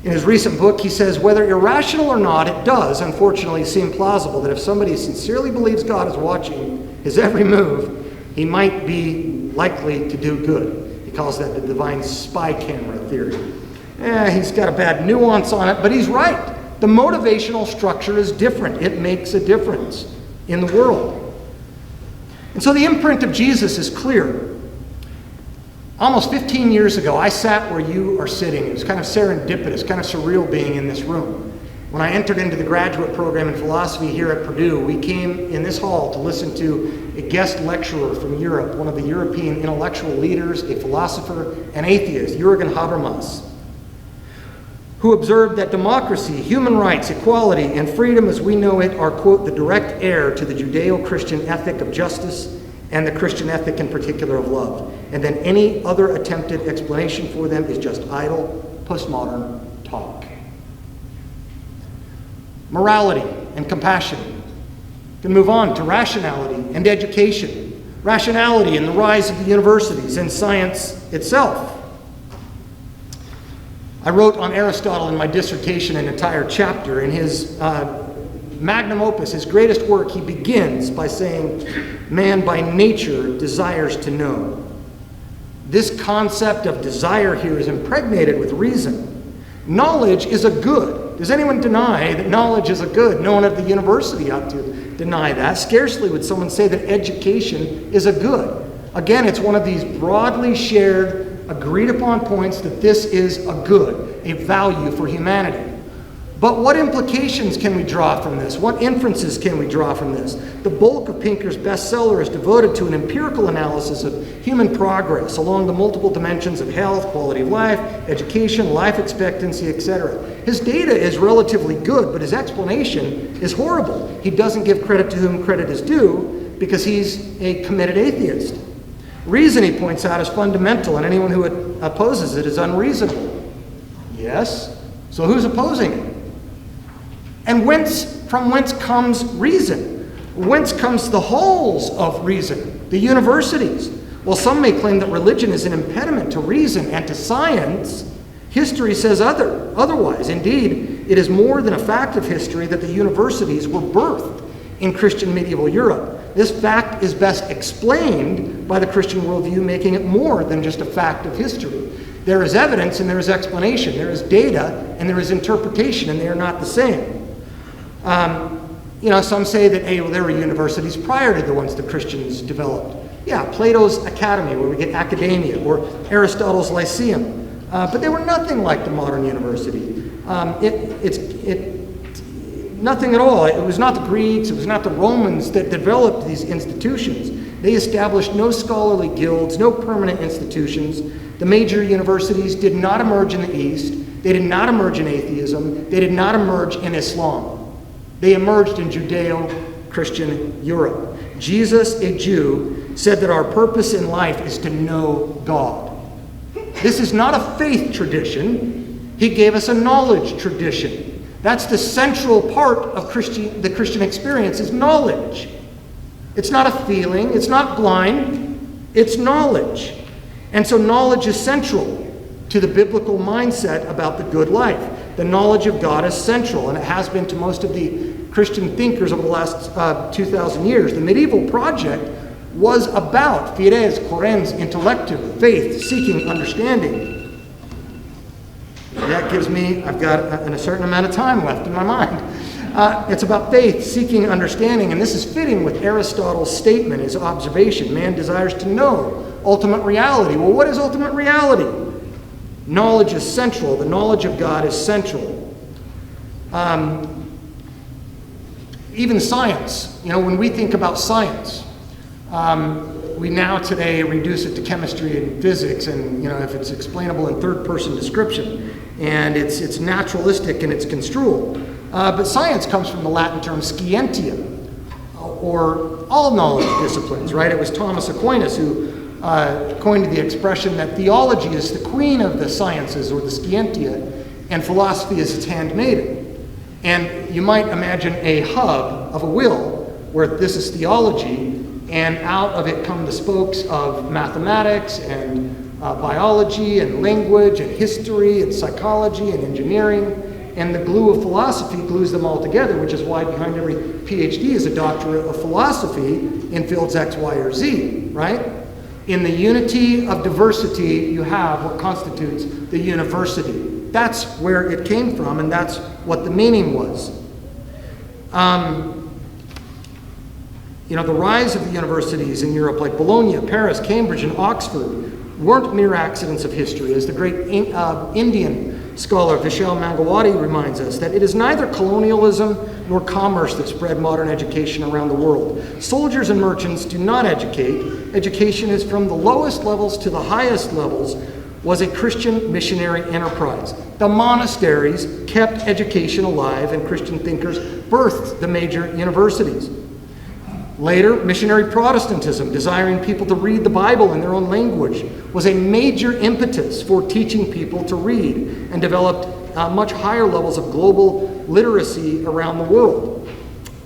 In his recent book, he says, whether irrational or not, it does, unfortunately, seem plausible that if somebody sincerely believes God is watching his every move, he might be likely to do good. He calls that the divine spy camera theory. He's got a bad nuance on it, but he's right. The motivational structure is different. It makes a difference in the world. And so the imprint of Jesus is clear. Almost 15 years ago, I sat where you are sitting. It was kind of serendipitous, kind of surreal being in this room. When I entered into the graduate program in philosophy here at Purdue, we came in this hall to listen to a guest lecturer from Europe, one of the European intellectual leaders, a philosopher, an atheist, Jürgen Habermas, who observed that democracy, human rights, equality, and freedom as we know it are, quote, the direct heir to the Judeo-Christian ethic of justice and the Christian ethic in particular of love. And then any other attempted explanation for them is just idle, postmodern talk. Morality and compassion. We can move on to rationality and education. Rationality and the rise of the universities and science itself. I wrote on Aristotle in my dissertation an entire chapter. In his magnum opus, his greatest work, he begins by saying, man by nature desires to know. This concept of desire here is impregnated with reason. Knowledge is a good. Does anyone deny that knowledge is a good? No one at the university ought to deny that. Scarcely would someone say that education is a good. Again, it's one of these broadly shared, agreed upon points that this is a good, a value for humanity. But what implications can we draw from this? What inferences can we draw from this? The bulk of Pinker's bestseller is devoted to an empirical analysis of human progress along the multiple dimensions of health, quality of life, education, life expectancy, etc. His data is relatively good, but his explanation is horrible. He doesn't give credit to whom credit is due because he's a committed atheist. Reason, he points out, is fundamental, and anyone who opposes it is unreasonable. Yes, so who's opposing it? And from whence comes reason? Whence comes the halls of reason, the universities? Well, some may claim that religion is an impediment to reason and to science. History says otherwise. Indeed, it is more than a fact of history that the universities were birthed in Christian medieval Europe. This fact is best explained by the Christian worldview, making it more than just a fact of history. There is evidence and there is explanation. There is data and there is interpretation, and they are not the same. Some say that there were universities prior to the ones the Christians developed. Yeah, Plato's Academy, where we get academia, or Aristotle's Lyceum. But they were nothing like the modern university. Nothing at all. It was not the Greeks, it was not the Romans that developed these institutions. They established no scholarly guilds, no permanent institutions. The major universities did not emerge in the East. They did not emerge in atheism. They did not emerge in Islam. They emerged in Judeo-Christian Europe. Jesus, a Jew, said that our purpose in life is to know God. This is not a faith tradition. He gave us a knowledge tradition. That's the central part of the Christian experience, is knowledge. It's not a feeling. It's not blind. It's knowledge. And so knowledge is central to the biblical mindset about the good life. The knowledge of God is central, and it has been to most of the Christian thinkers over the last 2,000 years. The medieval project was about fides, correns, intellectum, faith, seeking understanding. That gives me, I've got a certain amount of time left in my mind. It's about faith, seeking understanding, and this is fitting with Aristotle's statement, his observation. Man desires to know ultimate reality. Well, what is ultimate reality? Knowledge is central. The knowledge of God is central. Even science, when we think about science, we now today reduce it to chemistry and physics, and if it's explainable in third-person description, and it's naturalistic and it's construal. But science comes from the Latin term scientia, or all knowledge disciplines, right? It was Thomas Aquinas who coined the expression that theology is the queen of the sciences, or the scientia, and philosophy is its handmaiden. And you might imagine a hub of a wheel where this is theology, and out of it come the spokes of mathematics and biology and language and history and psychology and engineering. And the glue of philosophy glues them all together, which is why behind every PhD is a doctorate of philosophy in fields X, Y, or Z, right? In the unity of diversity, you have what constitutes the university. That's where it came from, and that's what the meaning was. The rise of the universities in Europe, like Bologna, Paris, Cambridge, and Oxford, weren't mere accidents of history, as the great Indian scholar Vishal Mangawati reminds us, that it is neither colonialism nor commerce that spread modern education around the world. Soldiers and merchants do not educate. Education is from the lowest levels to the highest levels, was a Christian missionary enterprise. The monasteries kept education alive, and Christian thinkers birthed the major universities. Later, missionary Protestantism, desiring people to read the Bible in their own language, was a major impetus for teaching people to read, and developed much higher levels of global literacy around the world.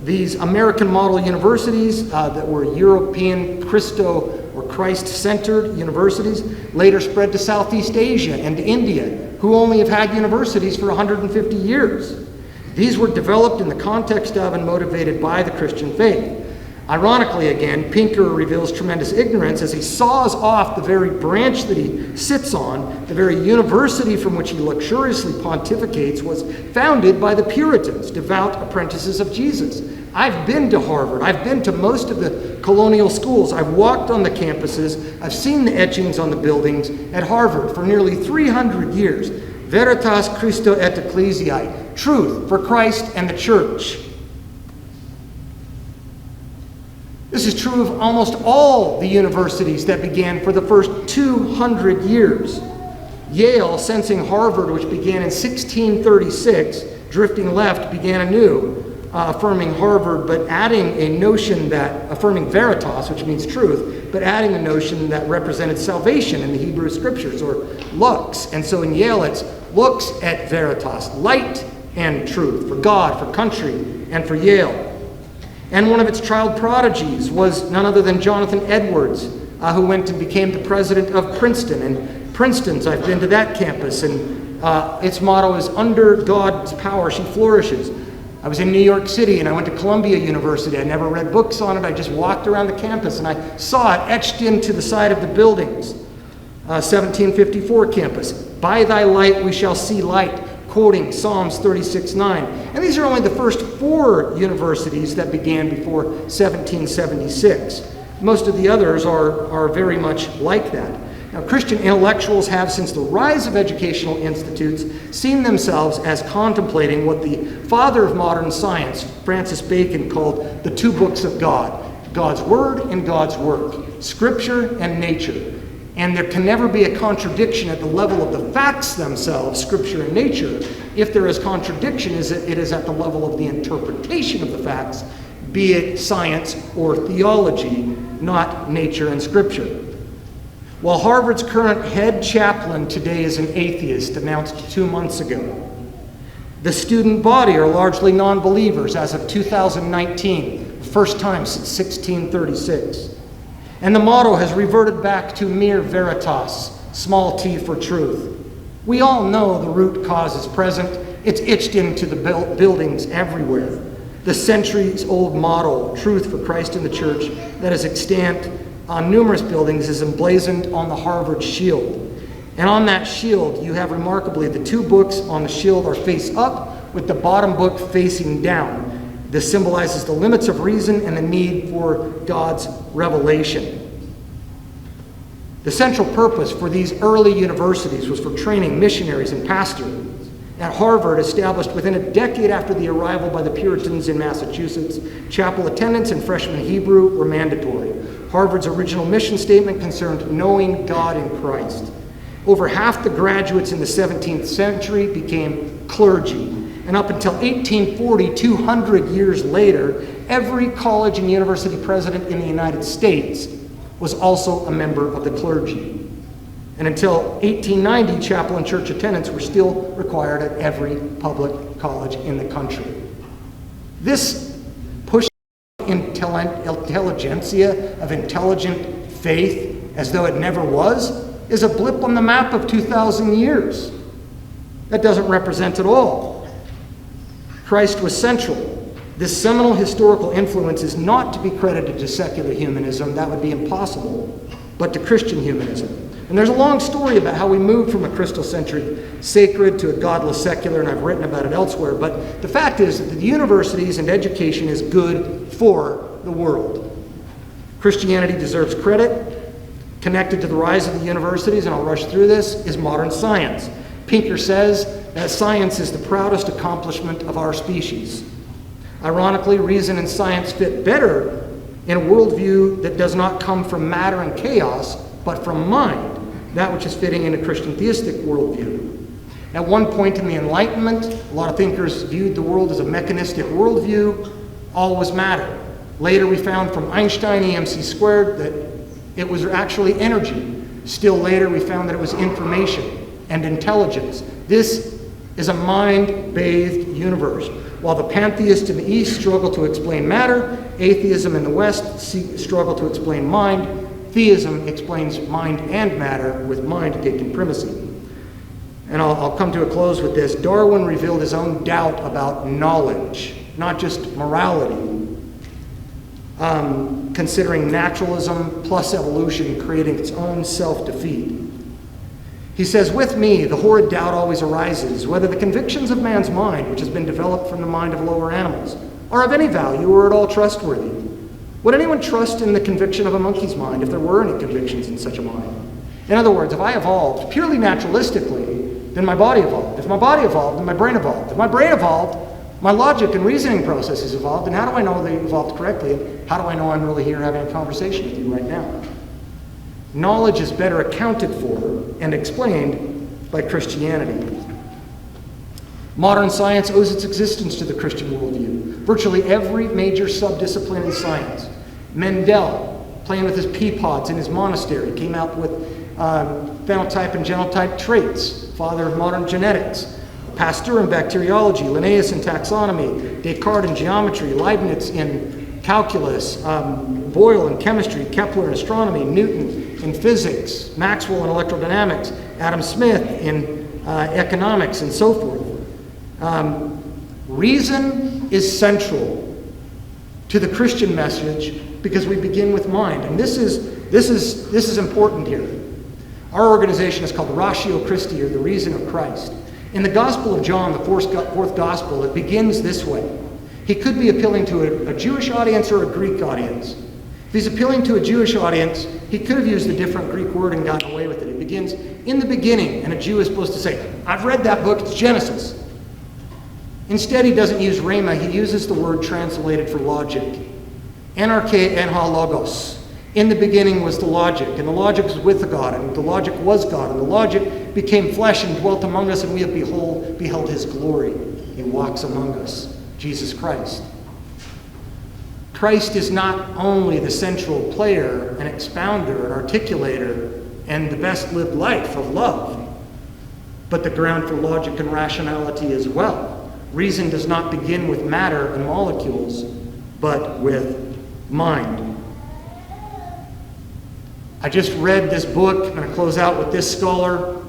These American model universities that were European or Christ-centered universities later spread to Southeast Asia and to India, who only have had universities for 150 years. These were developed in the context of and motivated by the Christian faith. Ironically, again, Pinker reveals tremendous ignorance as he saws off the very branch that he sits on. The very university from which he luxuriously pontificates was founded by the Puritans, devout apprentices of Jesus. I've been to Harvard. I've been to most of the colonial schools. I've walked on the campuses. I've seen the etchings on the buildings at Harvard for nearly 300 years. Veritas Christo et Ecclesiae. truth for Christ and the church. This is true of almost all the universities that began for the first 200 years. Yale, sensing Harvard, which began in 1636, drifting left, began anew, affirming Harvard, but adding a notion that, affirming veritas, which means truth, but adding a notion that represented salvation in the Hebrew Scriptures, or lux. And so in Yale, it's lux et veritas, light and truth, for God, for country, and for Yale. And one of its child prodigies was none other than Jonathan Edwards, who went and became the president of Princeton. And Princeton's, I've been to that campus, and its motto is, under God's power she flourishes. I was in New York City, and I went to Columbia University. I never read books on it. I just walked around the campus, and I saw it etched into the side of the buildings. 1754 campus, by thy light we shall see light, quoting Psalms 36:9. And these are only the first 4 universities that began before 1776. Most of the others are very much like that. Now, Christian intellectuals have, since the rise of educational institutes, seen themselves as contemplating what the father of modern science, Francis Bacon, called the 2 books of God: God's Word and God's work, Scripture and nature. And there can never be a contradiction at the level of the facts themselves, Scripture and nature. If there is contradiction, it is at the level of the interpretation of the facts, be it science or theology, not nature and Scripture. While Harvard's current head chaplain today is an atheist, announced 2 months ago. The student body are largely non-believers as of 2019, the first time since 1636. And the motto has reverted back to mere veritas, small t for truth. We all know the root cause is present. It's etched into the buildings everywhere. The centuries-old motto, truth for Christ and the church, that is extant on numerous buildings, is emblazoned on the Harvard shield. And on that shield, you have remarkably the 2 books on the shield are face up, with the bottom book facing down. This symbolizes the limits of reason and the need for God's revelation. The central purpose for these early universities was for training missionaries and pastors. At Harvard, established within a decade after the arrival by the Puritans in Massachusetts, chapel attendance and freshman Hebrew were mandatory. Harvard's original mission statement concerned knowing God in Christ. Over half the graduates in the 17th century became clergy. And up until 1840, 200 years later, every college and university president in the United States was also a member of the clergy. And until 1890, chapel and church attendance were still required at every public college in the country. This push intelligentsia of intelligent faith, as though it never was, is a blip on the map of 2,000 years. That doesn't represent it all. Christ was central. This seminal historical influence is not to be credited to secular humanism, that would be impossible, but to Christian humanism. And there's a long story about how we moved from a Christocentric sacred to a godless secular, and I've written about it elsewhere, but the fact is that the universities and education is good for the world. Christianity deserves credit. Connected to the rise of the universities, and I'll rush through this, is modern science. Pinker says that science is the proudest accomplishment of our species. Ironically, reason and science fit better in a worldview that does not come from matter and chaos, but from mind, that which is fitting in a Christian theistic worldview. At one point in the Enlightenment, a lot of thinkers viewed the world as a mechanistic worldview. All was matter. Later we found from Einstein, EMC squared, that it was actually energy. Still later we found that it was information and intelligence. This is a mind-bathed universe. While the pantheists in the East struggle to explain matter, atheism in the West struggle to explain mind. Theism explains mind and matter, with mind taking primacy. And I'll come to a close with this. Darwin revealed his own doubt about knowledge, not just morality, considering naturalism plus evolution creating its own self-defeat. He says, with me, the horrid doubt always arises whether the convictions of man's mind, which has been developed from the mind of lower animals, are of any value or at all trustworthy. Would anyone trust in the conviction of a monkey's mind if there were any convictions in such a mind? In other words, if I evolved purely naturalistically, then my body evolved. If my body evolved, then my brain evolved. If my brain evolved, my logic and reasoning processes evolved. And how do I know they evolved correctly? And how do I know I'm really here having a conversation with you right now? Knowledge is better accounted for and explained by Christianity. Modern science owes its existence to the Christian worldview. Virtually every major subdiscipline in science. Mendel, playing with his pea pods in his monastery, came out with phenotype and genotype traits, father of modern genetics. Pasteur in bacteriology, Linnaeus in taxonomy, Descartes in geometry, Leibniz in calculus, Boyle in chemistry, Kepler in astronomy, Newton in physics, Maxwell in electrodynamics, Adam Smith in economics, and so forth. Reason is central to the Christian message because we begin with mind, and this is important here. Our organization is called Ratio Christi, or the Reason of Christ. In the Gospel of John, the fourth Gospel, it begins this way. He could be appealing to a Jewish audience or a Greek audience. If he's appealing to a Jewish audience, he could have used a different Greek word and gotten away with it. It begins, in the beginning, and a Jew is supposed to say, I've read that book, it's Genesis. Instead, he doesn't use rhema, he uses the word translated for logic. Anarche en ha logos. In the beginning was the logic, and the logic was with God, and the logic was God, and the logic became flesh and dwelt among us, and we have beheld his glory. He walks among us, Jesus Christ. Christ is not only the central player, an expounder, an articulator, and the best lived life of love, but the ground for logic and rationality as well. Reason does not begin with matter and molecules, but with mind. I just read this book. I'm going to close out with this scholar,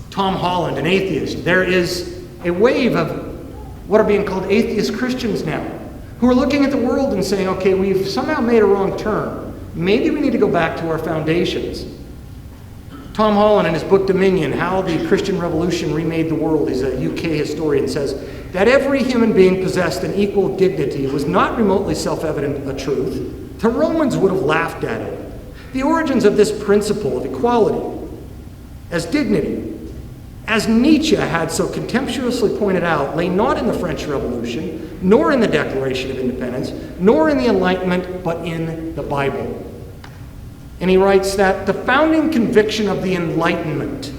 Tom Holland, an atheist. There is a wave of what are being called atheist Christians now, who are looking at the world and saying, okay, we've somehow made a wrong turn. Maybe we need to go back to our foundations. Tom Holland, in his book Dominion, How the Christian Revolution Remade the World, he's a UK historian, says that every human being possessed an equal dignity was not remotely self-evident a truth. The Romans would have laughed at it. The origins of this principle of equality as dignity, as Nietzsche had so contemptuously pointed out, lay not in the French Revolution, nor in the Declaration of Independence, nor in the Enlightenment, but in the Bible. And he writes that the founding conviction of the Enlightenment,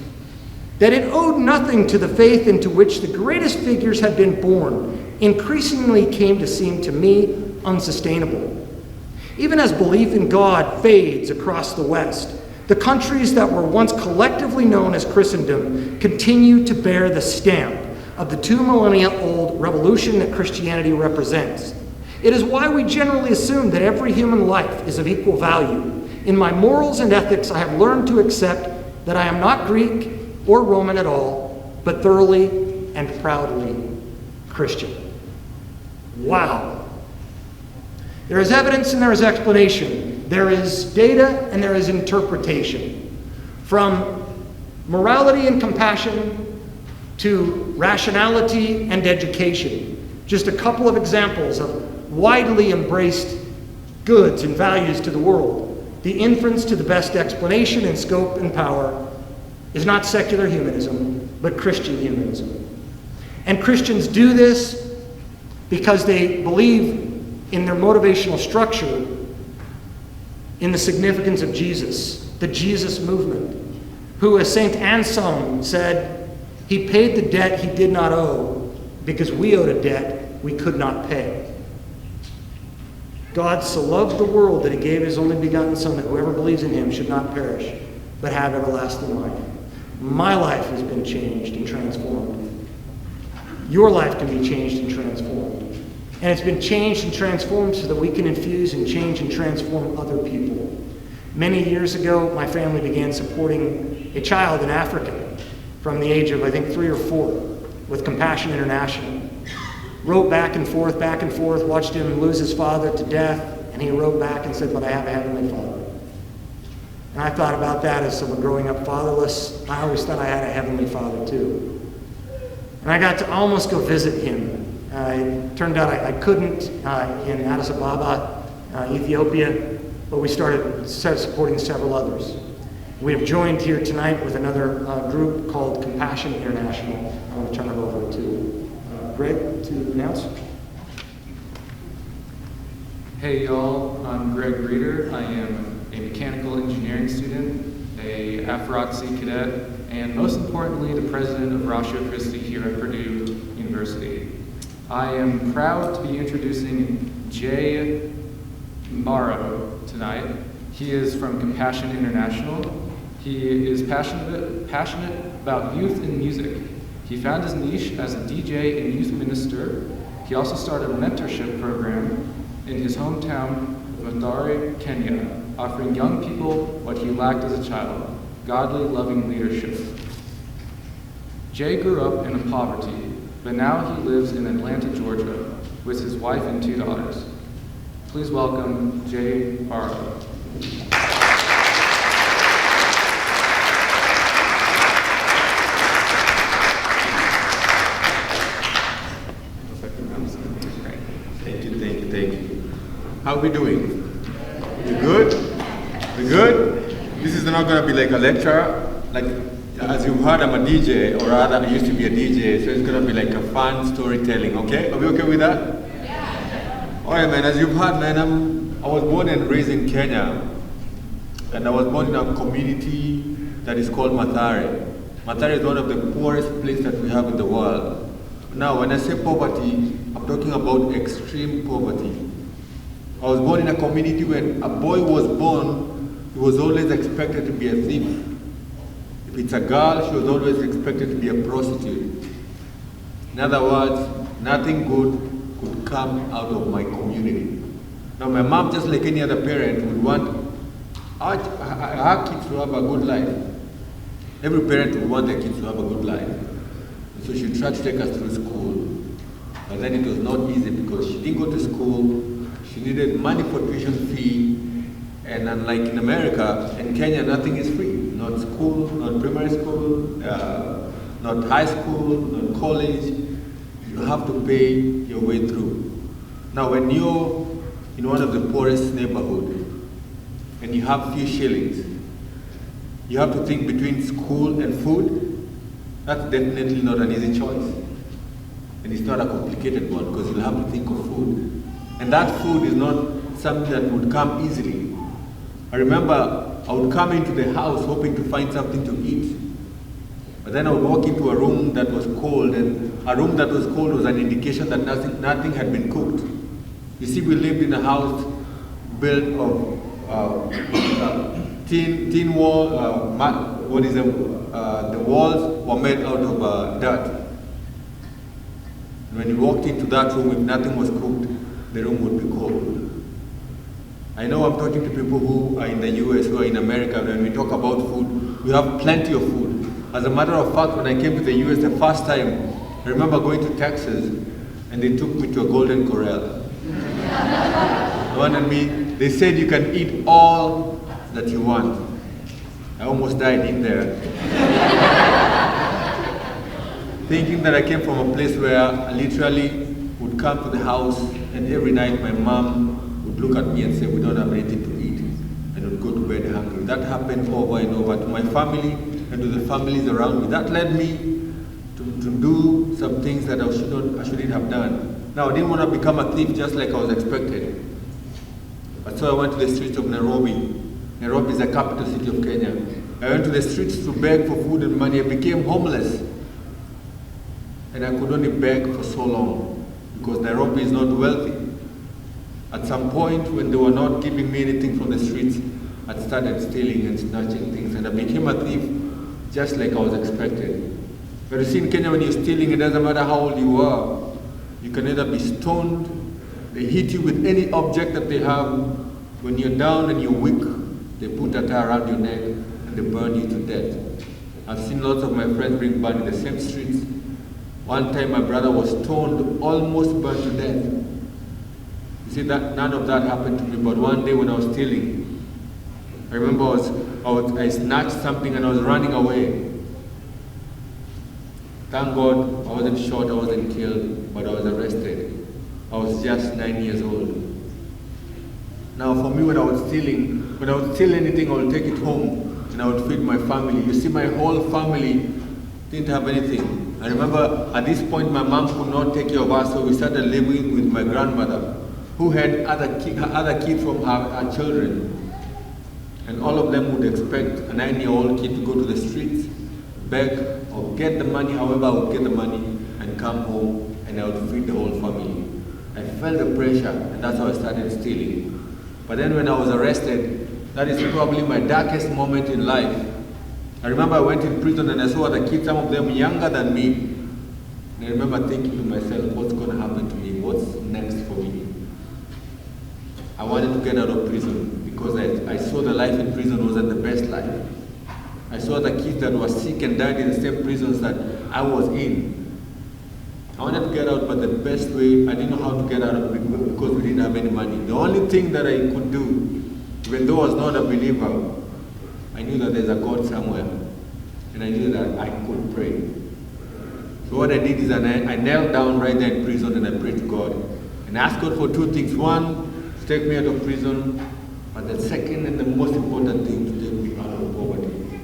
that it owed nothing to the faith into which the greatest figures had been born, increasingly came to seem to me unsustainable. Even as belief in God fades across the West, the countries that were once collectively known as Christendom continue to bear the stamp of the 2 millennia-old revolution that Christianity represents. It is why we generally assume that every human life is of equal value. In my morals and ethics, I have learned to accept that I am not Greek or Roman at all, but thoroughly and proudly Christian. Wow. There is evidence and there is explanation. There is data and there is interpretation. From morality and compassion to rationality and education. Just a couple of examples of widely embraced goods and values to the world. The inference to the best explanation in scope and power is not secular humanism, but Christian humanism. And Christians do this because they believe in their motivational structure in the significance of Jesus, the Jesus movement, who, as St. Anselm said, he paid the debt he did not owe because we owed a debt we could not pay. God so loved the world that he gave his only begotten Son, that whoever believes in him should not perish, but have everlasting life. My life has been changed and transformed. Your life can be changed and transformed. And it's been changed and transformed so that we can infuse and change and transform other people. Many years ago, my family began supporting a child in Africa from the age of, I think, 3 or 4 with Compassion International. Wrote back and forth, watched him lose his father to death, and he wrote back and said, but I have a Heavenly Father. And I thought about that as someone growing up fatherless. I always thought I had a Heavenly Father too. And I got to almost go visit him. It turned out I couldn't in Addis Ababa, Ethiopia, but we started supporting several others. We have joined here tonight with another group called Compassion International. I want to turn it over to Greg to announce. Hey y'all, I'm Greg Reeder. I am a mechanical engineering student, a AFROTC cadet, and most importantly, the president of Ratio Christi here at Purdue University. I am proud to be introducing Jay Mbiro tonight. He is from Compassion International. He is passionate about youth and music. He found his niche as a DJ and youth minister. He also started a mentorship program in his hometown of Mathare, Kenya, offering young people what he lacked as a child, godly, loving leadership. Jay grew up in poverty, but now he lives in Atlanta, Georgia, with his wife and 2 daughters. Please welcome Jay Mbiro. Thank you. How are we doing? You good? We good? This is not going to be like a lecture. Like, as you've heard, I'm a DJ, or rather, I used to be a DJ, so it's going to be like a fun storytelling, okay? Are we okay with that? Yeah. All right, man, as you've heard, man, I was born and raised in Kenya, and I was born in a community that is called Mathare. Mathare is one of the poorest places that we have in the world. Now, when I say poverty, I'm talking about extreme poverty. I was born in a community when a boy was born, he was always expected to be a thief. If it's a girl, she was always expected to be a prostitute. In other words, nothing good could come out of my community. Now, my mom, just like any other parent, would want our kids to have a good life. Every parent would want their kids to have a good life. So she tried to take us through school. But then it was not easy because she didn't go to school. She needed money for tuition fee. And unlike in America, in Kenya, nothing is free. Not school, not primary school, not high school, not college. You have to pay your way through. Now, when you're in one of the poorest neighborhoods and you have few shillings, you have to think between school and food. That's definitely not an easy choice. And it's not a complicated one because you'll have to think of food. And that food is not something that would come easily. I remember I would come into the house hoping to find something to eat. But then I would walk into a room that was cold, and a room that was cold was an indication that nothing had been cooked. You see, we lived in a house built of tin wall, the walls were made out of dirt. When you walked into that room, if nothing was cooked, the room would be cold. I know I'm talking to people who are in the US, who are in America. When we talk about food, we have plenty of food. As a matter of fact, when I came to the US the first time, I remember going to Texas, and they took me to a golden corral. They said you can eat all that you want. I almost died in there. Thinking that I came from a place where I literally would come to the house, and every night my mom would look at me and say, we don't have anything to eat, and would go to bed hungry. That happened over and over to my family and to the families around me. That led me to do some things that I shouldn't have done. Now, I didn't want to become a thief just like I was expected. But so I went to the streets of Nairobi. Nairobi is the capital city of Kenya. I went to the streets to beg for food and money. I became homeless. And I could only beg for so long because Nairobi is not wealthy. At some point, when they were not giving me anything from the streets, I started stealing and snatching things, and I became a thief just like I was expected. But you see, in Kenya, when you're stealing, it doesn't matter how old you are. You can either be stoned, they hit you with any object that they have. When you're down and you're weak, they put a tie around your neck and they burn you to death. I've seen lots of my friends being burned in the same streets. One time my brother was stoned, almost burned to death. You see, that none of that happened to me, but one day when I was stealing, I remember I snatched something and I was running away. Thank God I wasn't shot, I wasn't killed, but I was arrested. I was just 9 years old. Now for me, when I would steal anything, I would take it home and I would feed my family. You see, my whole family didn't have anything. I remember at this point my mom could not take care of us, so we started living with my grandmother, who had other kids from our children. And all of them would expect a 9-year-old kid to go to the streets, beg, or get the money, however I would get the money, and come home, and I would feed the whole family. I felt the pressure, and that's how I started stealing. But then when I was arrested, that is probably my darkest moment in life. I remember I went in prison and I saw the kids, some of them younger than me. And I remember thinking to myself, what's going to happen to me? What's next for me? I wanted to get out of prison because I saw the life in prison wasn't the best life. I saw the kids that were sick and died in the same prisons that I was in. I wanted to get out, but the best way, I didn't know how to get out of it because we didn't have any money. The only thing that I could do, even though I was not a believer, I knew that there's a God somewhere. And I knew that I could pray. So what I did is I knelt down right there in prison and I prayed to God. And I asked God for two things. One, to take me out of prison. But the second and the most important thing, to take me out of poverty.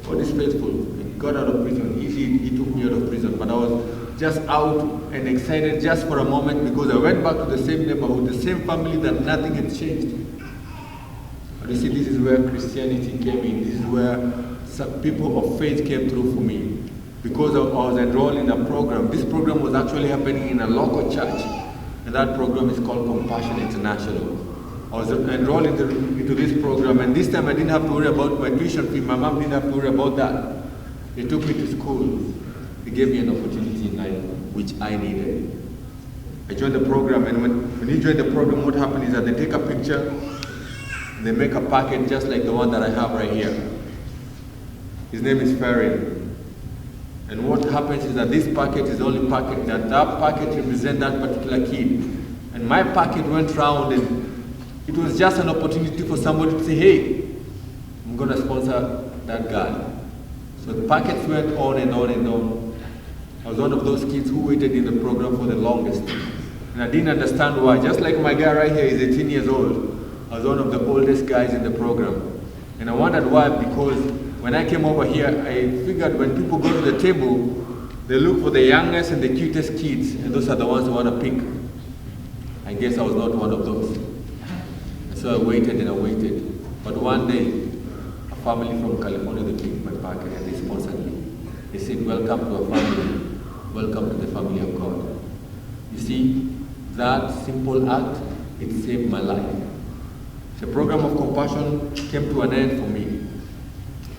God is faithful. He got out of prison. He took me out of prison. But I was just out and excited just for a moment because I went back to the same neighborhood, the same family, that nothing had changed. But you see, this is where Christianity came in. This is where some people of faith came through for me. Because I was enrolled in a program. This program was actually happening in a local church. And that program is called Compassion International. I was enrolled into this program, and this time I didn't have to worry about my tuition fee. My mom didn't have to worry about that. They took me to school. They gave me an opportunity in life, which I needed. I joined the program, and when you join the program, what happens is that they take a picture, and they make a packet just like the one that I have right here. His name is Ferry. And what happens is that this packet is the only packet, that packet represents that particular kid. And my packet went round, and it was just an opportunity for somebody to say, hey, I'm going to sponsor that guy. So the packets went on and on and on. I was one of those kids who waited in the program for the longest. And I didn't understand why. Just like my guy right here is 18 years old. I was one of the oldest guys in the program. And I wondered why, because when I came over here, I figured when people go to the table, they look for the youngest and the cutest kids, and those are the ones who want to pick. I guess I was not one of those. So I waited and I waited. But one day, a family from California, they picked my packet and they sponsored me. They said, welcome to our family. Welcome to the family of God. You see, that simple act, it saved my life. The program of compassion came to an end for me.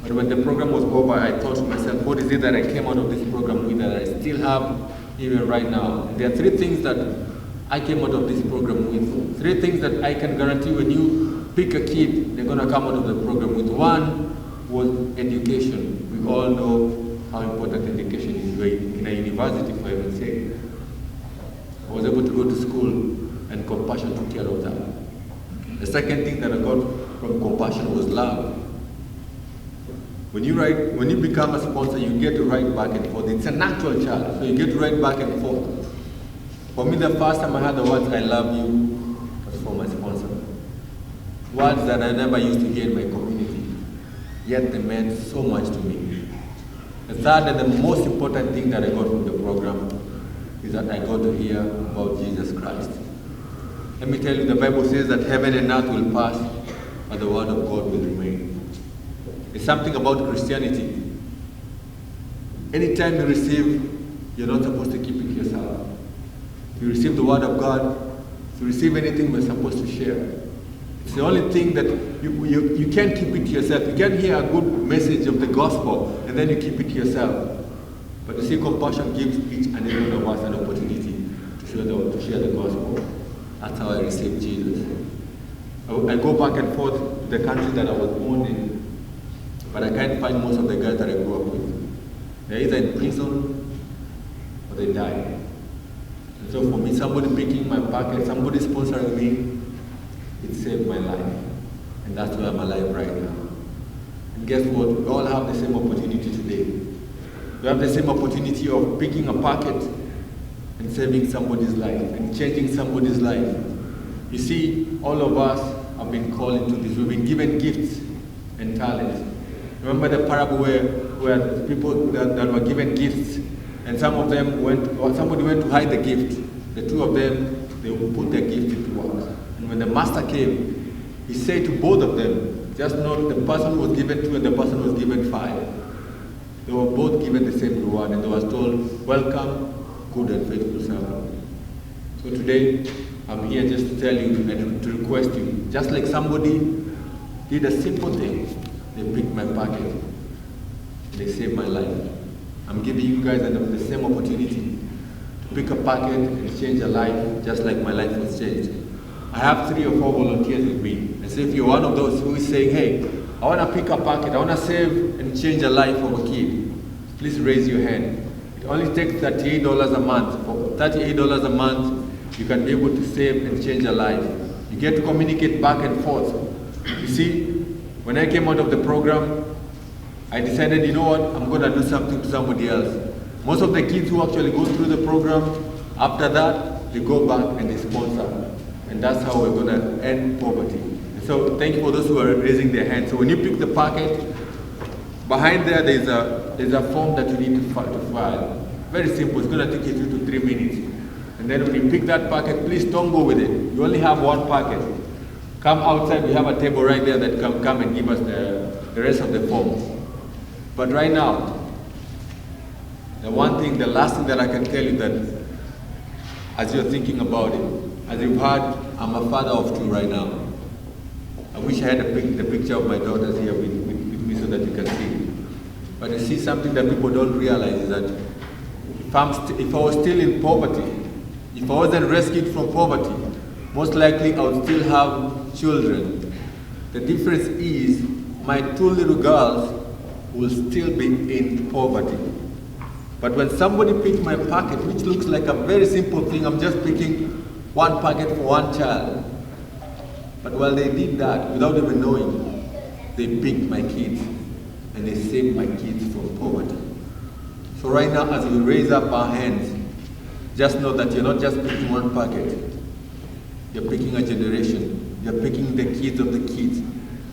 But when the program was over, I thought to myself, what is it that I came out of this program with that I still have even right now? And there are three things that I came out of this program with. Three things that I can guarantee when you pick a kid, they're going to come out of the program with. One was education. We all know how important education is in a university, for heaven's sake. I was able to go to school, and compassion took care of that. The second thing that I got from compassion was love. When you become a sponsor, you get to write back and forth. It's a natural child, so you get to write back and forth. For me, the first time I heard the words, I love you, was from my sponsor. Words that I never used to hear in my community, yet they meant so much to me. The third and the most important thing that I got from the program is that I got to hear about Jesus Christ. Let me tell you, the Bible says that heaven and earth will pass, but the word of God will remain. It's something about Christianity. Anytime you receive, you're not supposed to keep it yourself. If you receive the word of God, if you receive anything, we're supposed to share. It's the only thing that you can't keep it to yourself. You can't hear a good message of the gospel and then you keep it to yourself. But you see, compassion gives each and every one of us an opportunity to share the gospel. That's how I received Jesus. I go back and forth to the country that I was born in, but I can't find most of the guys that I grew up with. They're either in prison or they die. And so for me, somebody picking my packet, somebody sponsoring me, it saved my life. And that's why I'm alive right now. And guess what? We all have the same opportunity today. We have the same opportunity of picking a packet and saving somebody's life and changing somebody's life. You see, all of us have been called into this. We've been given gifts and talents. Remember the parable where people that were given gifts, and some of them somebody went to hide the gift. The two of them, they put their gift into work. And when the master came, he said to both of them, just know the person was given 2 and the person was given 5. They were both given the same reward, and they was told, welcome, good and faithful servant. So today, I'm here just to tell you and to request you, just like somebody did a simple thing, they picked my packet, they saved my life. I'm giving you guys the same opportunity to pick a packet and change a life, just like my life was changed. I have 3 or 4 volunteers with me. And so if you're one of those who is saying, hey, I want to pick a packet, I want to save and change a life of a kid, please raise your hand. It only takes $38 a month. For $38 a month, you can be able to save and change a life. You get to communicate back and forth. You see, when I came out of the program, I decided, you know what, I'm going to do something to somebody else. Most of the kids who actually go through the program, after that, they go back and they sponsor. And that's how we're going to end poverty. And so thank you for those who are raising their hands. So when you pick the packet, behind there's a form that you need to file. Very simple, it's going to take you 2 to 3 minutes. And then when you pick that packet, please don't go with it. You only have one packet. Come outside, we have a table right there that can come and give us the rest of the form. But right now, the last thing that I can tell you that as you're thinking about it, as you've heard, I'm a father of 2 right now. I wish I had the picture of my daughters here with me so that you can see. But you see, something that people don't realize is that if I was still in poverty, if I wasn't rescued from poverty, most likely I would still have children. The difference is my 2 little girls will still be in poverty. But when somebody picked my packet, which looks like a very simple thing, I'm just picking 1 packet for 1 child. But while they did that, without even knowing, they picked my kids and they saved my kids from poverty. So right now, as we raise up our hands, just know that you're not just picking 1 packet. You're picking a generation. You're picking the kids of the kids.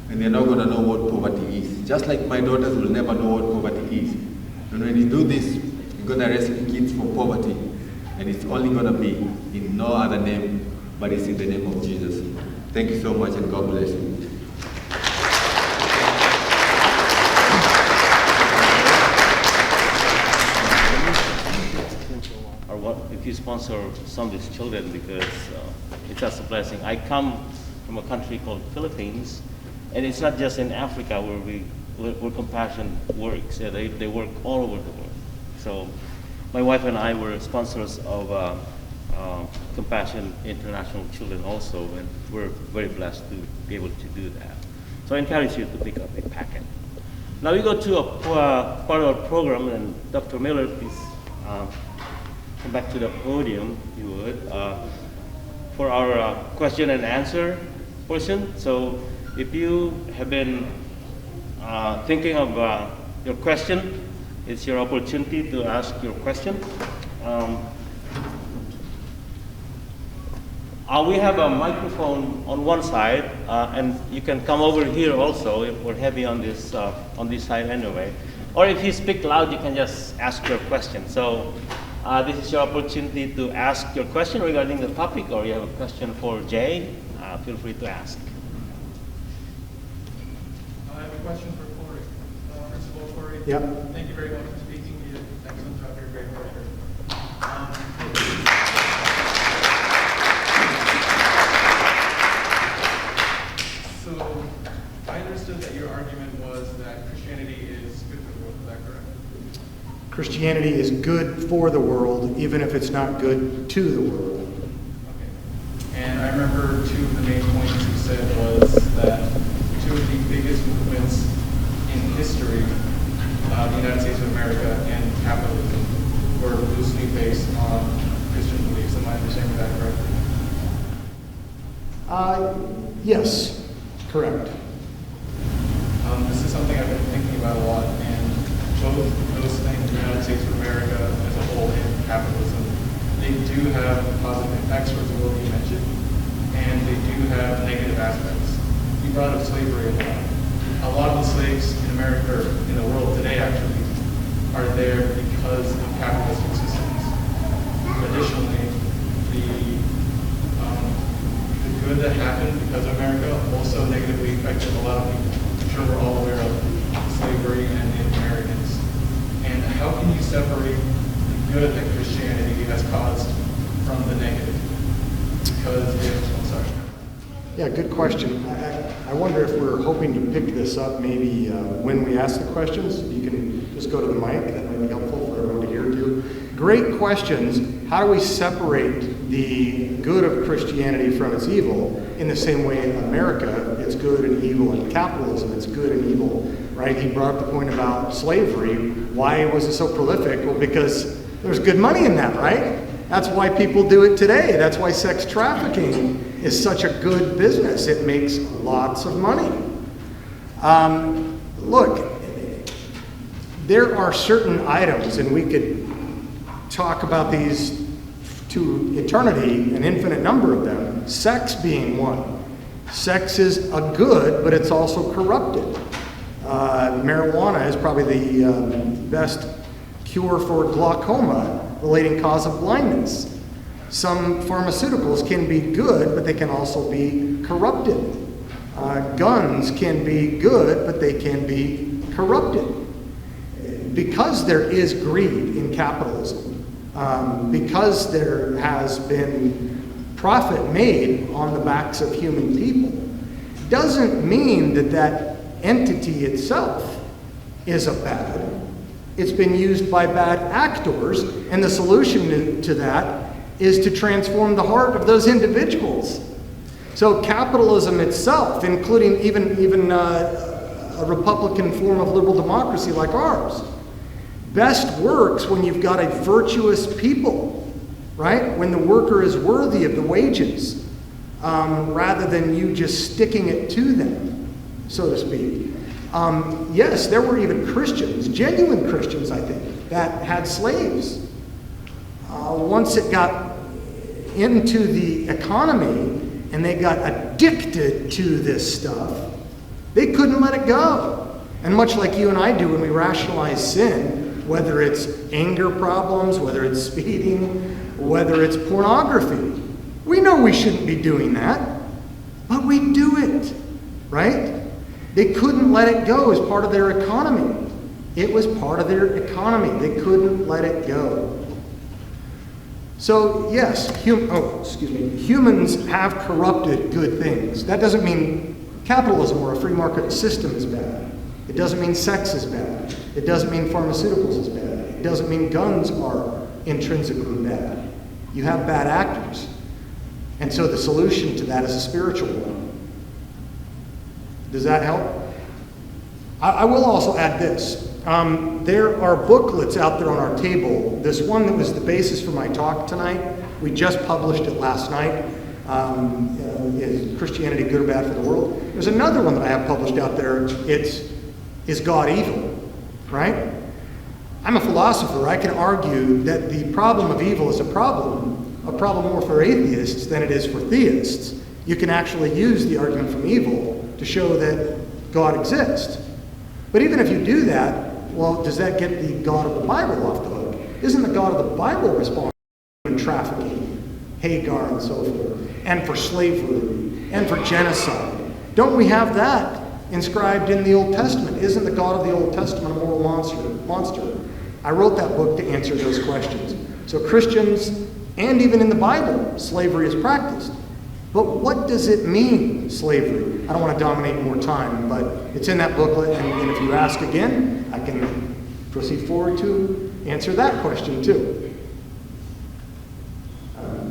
And they're not going to know what poverty is. Just like my daughters will never know what poverty is. And when you do this, you're going to rescue kids from poverty. And it's only going to be in no other name, but it's in the name of Jesus. Thank you so much, and God bless you. Or what if you sponsor some of these children, because it's just a blessing. I come from a country called Philippines, and it's not just in Africa where compassion works. They work all over the world. So my wife and I were sponsors of Compassion International Children also, and we're very blessed to be able to do that. So I encourage you to pick up a packet. Now we go to a part of our program, and Dr. Miller, please come back to the podium, if you would, for our question and answer portion. So if you have been thinking of your question, it's your opportunity to ask your question. We have a microphone on one side, and you can come over here also if we're heavy on this side anyway. Or if you speak loud, you can just ask your question. So this is your opportunity to ask your question regarding the topic, or you have a question for Jay, feel free to ask. I have a question for Corey. Principal Corey. Yep. Thank you very much for speaking. You did an excellent job. You're a great writer. So I understood that your argument was that Christianity is good for the world. Is that correct? Christianity is good for the world, even if it's not good to the world. Okay. And I remember 2 of the main points you said was that 2 of the biggest movements in history, the United States of America and capitalism, were loosely based on Christian beliefs. Am I understanding that correctly? Yes, correct. This is something I've been thinking about a lot, and both those things, the United States of America as a whole and capitalism, they do have positive impacts towards the world you mentioned, and they do have negative aspects. You brought up slavery a lot. A lot of the slaves in America or in the world today actually, are there because of capitalistic systems. Additionally, the good that happened because of America also negatively affected a lot of people. I'm sure we're all aware of slavery and Native Americans. And how can you separate the good that Christianity has caused from the negative? Because I'm sorry. Yeah, good question. I wonder if we're hoping to pick this up maybe when we ask the questions. You can just go to the mic. That might be helpful for everyone to hear too. Great questions. How do we separate the good of Christianity from its evil? In the same way in America, it's good and evil, and capitalism, it's good and evil, right? He brought up the point about slavery. Why was it so prolific? Well, because there's good money in that, right? That's why people do it today. That's why sex trafficking is such a good business. It makes lots of money. Look, there are certain items, and we could talk about these to eternity, an infinite number of them, sex being one. Sex is a good, but it's also corrupted. Marijuana is probably the best cure for glaucoma, the leading cause of blindness. Some pharmaceuticals can be good, but they can also be corrupted. Guns can be good, but they can be corrupted. Because there is greed in capitalism, because there has been profit made on the backs of human people, doesn't mean that that entity itself is a bad. It's been used by bad actors, and the solution to that is to transform the heart of those individuals. So capitalism itself, including even a Republican form of liberal democracy like ours, best works when you've got a virtuous people, right? When the worker is worthy of the wages, rather than you just sticking it to them, so to speak. Yes, there were even Christians, genuine Christians, I think, that had slaves. Once it got into the economy and they got addicted to this stuff, they couldn't let it go. And much like you and I do when we rationalize sin, whether it's anger problems, whether it's speeding, whether it's pornography, we know we shouldn't be doing that, but we do it, right? They couldn't let it go as part of their economy. It was part of their economy. They couldn't let it go. So yes, humans have corrupted good things. That doesn't mean capitalism or a free market system is bad. It doesn't mean sex is bad. It doesn't mean pharmaceuticals is bad. It doesn't mean guns are intrinsically bad. You have bad actors. And so the solution to that is a spiritual one. Does that help? I will also add this. There are booklets out there on our table. This one that was the basis for my talk tonight, we just published it last night. Is Christianity good or bad for the world? There's another one that I have published out there. It's Is God Evil? Right? I'm a philosopher. I can argue that the problem of evil is a problem more for atheists than it is for theists. You can actually use the argument from evil to show that God exists. But even if you do that, well, does that get the God of the Bible off the hook? Isn't the God of the Bible responsible for trafficking, Hagar and so forth, and for slavery, and for genocide? Don't we have that inscribed in the Old Testament? Isn't the God of the Old Testament a moral monster? I wrote that book to answer those questions. So Christians, and even in the Bible, slavery is practiced. But what does it mean, slavery? I don't want to dominate more time, but it's in that booklet, and if you ask again, I can proceed forward to answer that question too.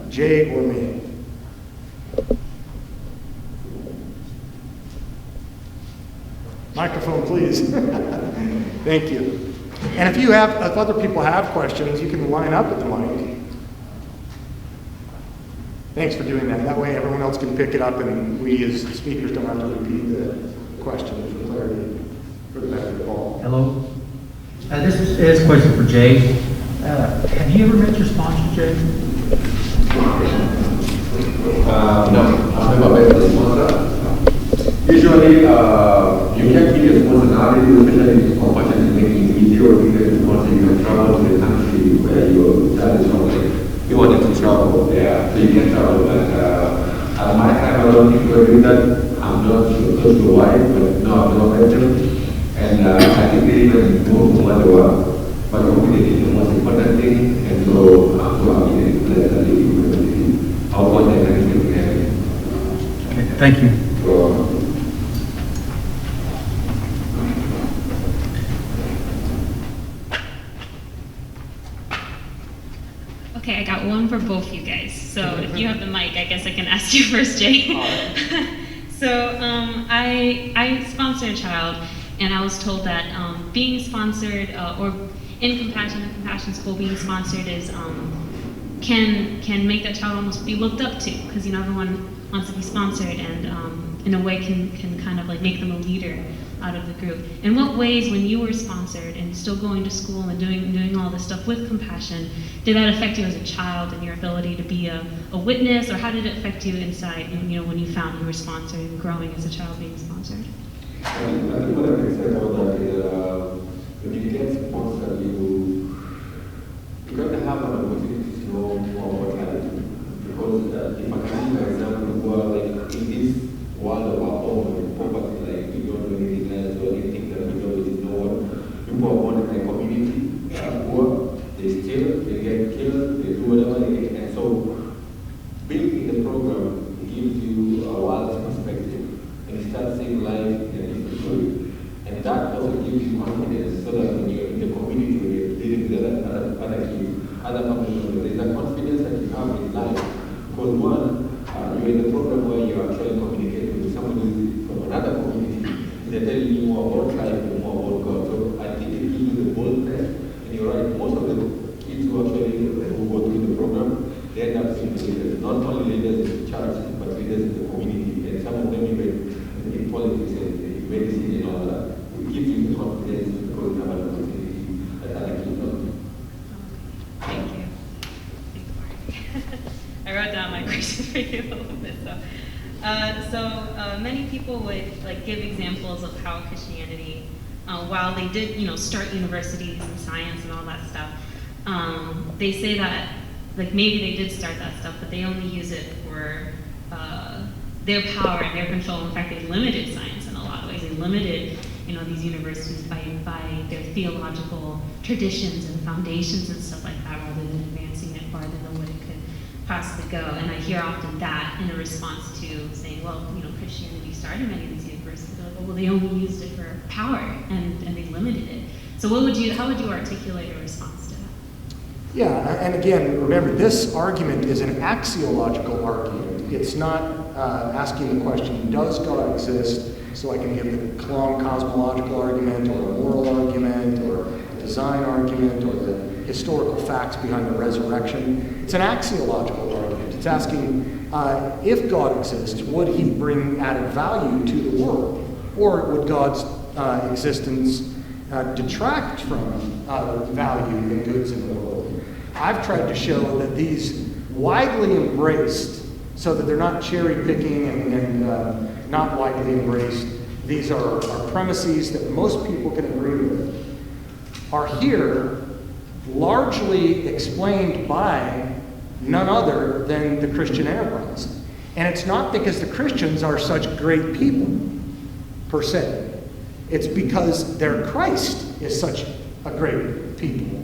Jay or me? Microphone, please. Thank you. And if other people have questions, you can line up at the mic. Thanks for doing that. That way everyone else can pick it up and we as speakers don't have to repeat the question for clarity, for the benefit of all. Hello. This is a question for Jay. Have you ever met your sponsor, Jay? No. I've never met the sponsor. Usually, you can be a sponsor nowadays, especially this compassion is making it easier because sponsor you can travel to the country where your child is from. You wanted to travel there, so you can travel. But at my time, a lot of people do that. I'm not so close to wife, but no, I'm not better. And I think they even know from what they were. But hopefully it's the most important thing. And so I'm so happy that they do. I'll contact them again. Okay, thank you. Okay, I got one for both you guys. So if you have the mic, I guess I can ask you first, Jay. So I sponsored a child, and I was told that being sponsored or in compassion school, being sponsored is can make that child almost be looked up to, because everyone wants to be sponsored, and in a way can kind of like make them a leader out of the group. In what ways, when you were sponsored and still going to school and doing all this stuff with compassion, did that affect you as a child and your ability to be a witness, or how did it affect you inside, when you found you were sponsored and growing as a child being sponsored? I think what I can say about that is when you get sponsored, you got to have an opportunity to know more about life. Because if I can give an example, well, like in this world of our own poverty, like we don't do anything else, or anything that we do is no one. People are born in a community, they are poor, they steal, they get killed, they do whatever they get. And so being in the program gives you a world's perspective, and you start seeing life in a different way. And that also gives you confidence, so that when you're in the community, when you're dealing with other kids, other family members, there's a confidence that you have in life. Because one, you're in the program where you're actually communicating with somebody from another community, they're telling you more about life and more about God. So I think it gives you the boldness, and you're right, most of the kids who go through the program, they end up being leaders, not only leaders in the church, but leaders in the community, and some of them even in politics and in medicine and all that. It gives you the confidence because you have an opportunity that other kids don't. Thank you. I wrote down my question for you a little bit. So many people would give examples of how Christianity, while they did start universities and science and all that stuff, they say that maybe they did start that stuff, but they only use it for their power and their control. In fact, they limited science in a lot of ways. They limited these universities by their theological traditions and foundations and stuff like that, rather than advancing it farther than what it could possibly go. And I hear often that in a response to saying, well, Christianity started many of these universities. They're like, well, they only used it for power, and they limited it. So how would you articulate a response to that? Yeah, and again, remember, this argument is an axiological argument. It's not asking the question, does God exist? So I can give the cosmological argument, or a moral argument, or a design argument, or the historical facts behind the resurrection. It's an axiological argument. It's asking, if God exists, would he bring added value to the world? Or would God's existence detract from value and goods in the world? I've tried to show that these widely embraced, so that they're not cherry picking and not widely embraced, these are premises that most people can agree with, are here largely explained by none other than the Christian enterprise. And it's not because the Christians are such great people, per se. It's because their Christ is such a great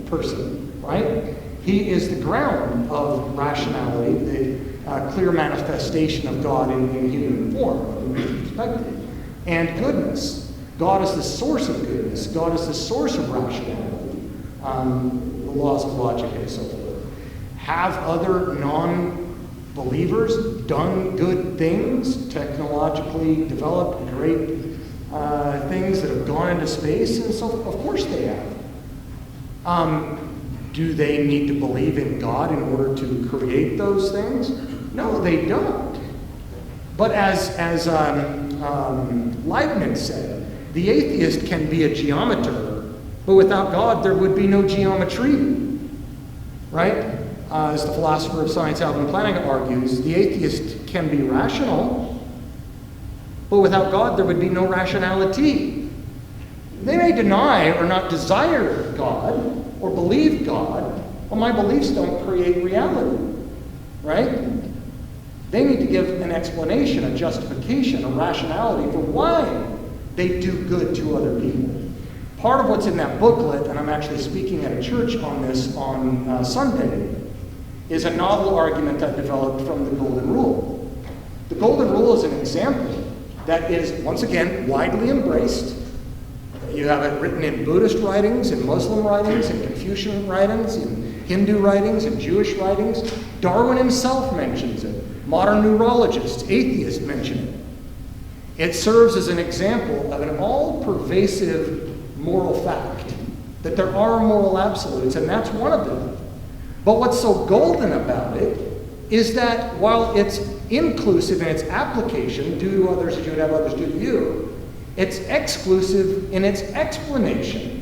person, right? He is the ground of rationality, the clear manifestation of God in human form, from the Christian perspective. And goodness. God is the source of goodness. God is the source of rationality, the laws of logic and so forth. Have other non-believers done good things, technologically developed great things that have gone into space and so forth? Of course they have. Do they need to believe in God in order to create those things? No, they don't. But as Leibniz said, the atheist can be a geometer, but without God there would be no geometry, right? As the philosopher of science Alvin Plantinga argues, the atheist can be rational, But without God, there would be no rationality. They may deny or not desire God or believe God, but my beliefs don't create reality, right? They need to give an explanation, a justification, a rationality for why they do good to other people. Part of what's in that booklet, and I'm actually speaking at a church on this on Sunday, is a novel argument I developed from the Golden Rule. The Golden Rule is an example that is, once again, widely embraced. You have it written in Buddhist writings, in Muslim writings, in Confucian writings, in Hindu writings, in Jewish writings. Darwin himself mentions it. Modern neurologists, atheists mention it. It serves as an example of an all-pervasive moral fact, that there are moral absolutes, and that's one of them. But what's so golden about it is that while it's inclusive in its application, do to others as you would have others do to you, it's exclusive in its explanation.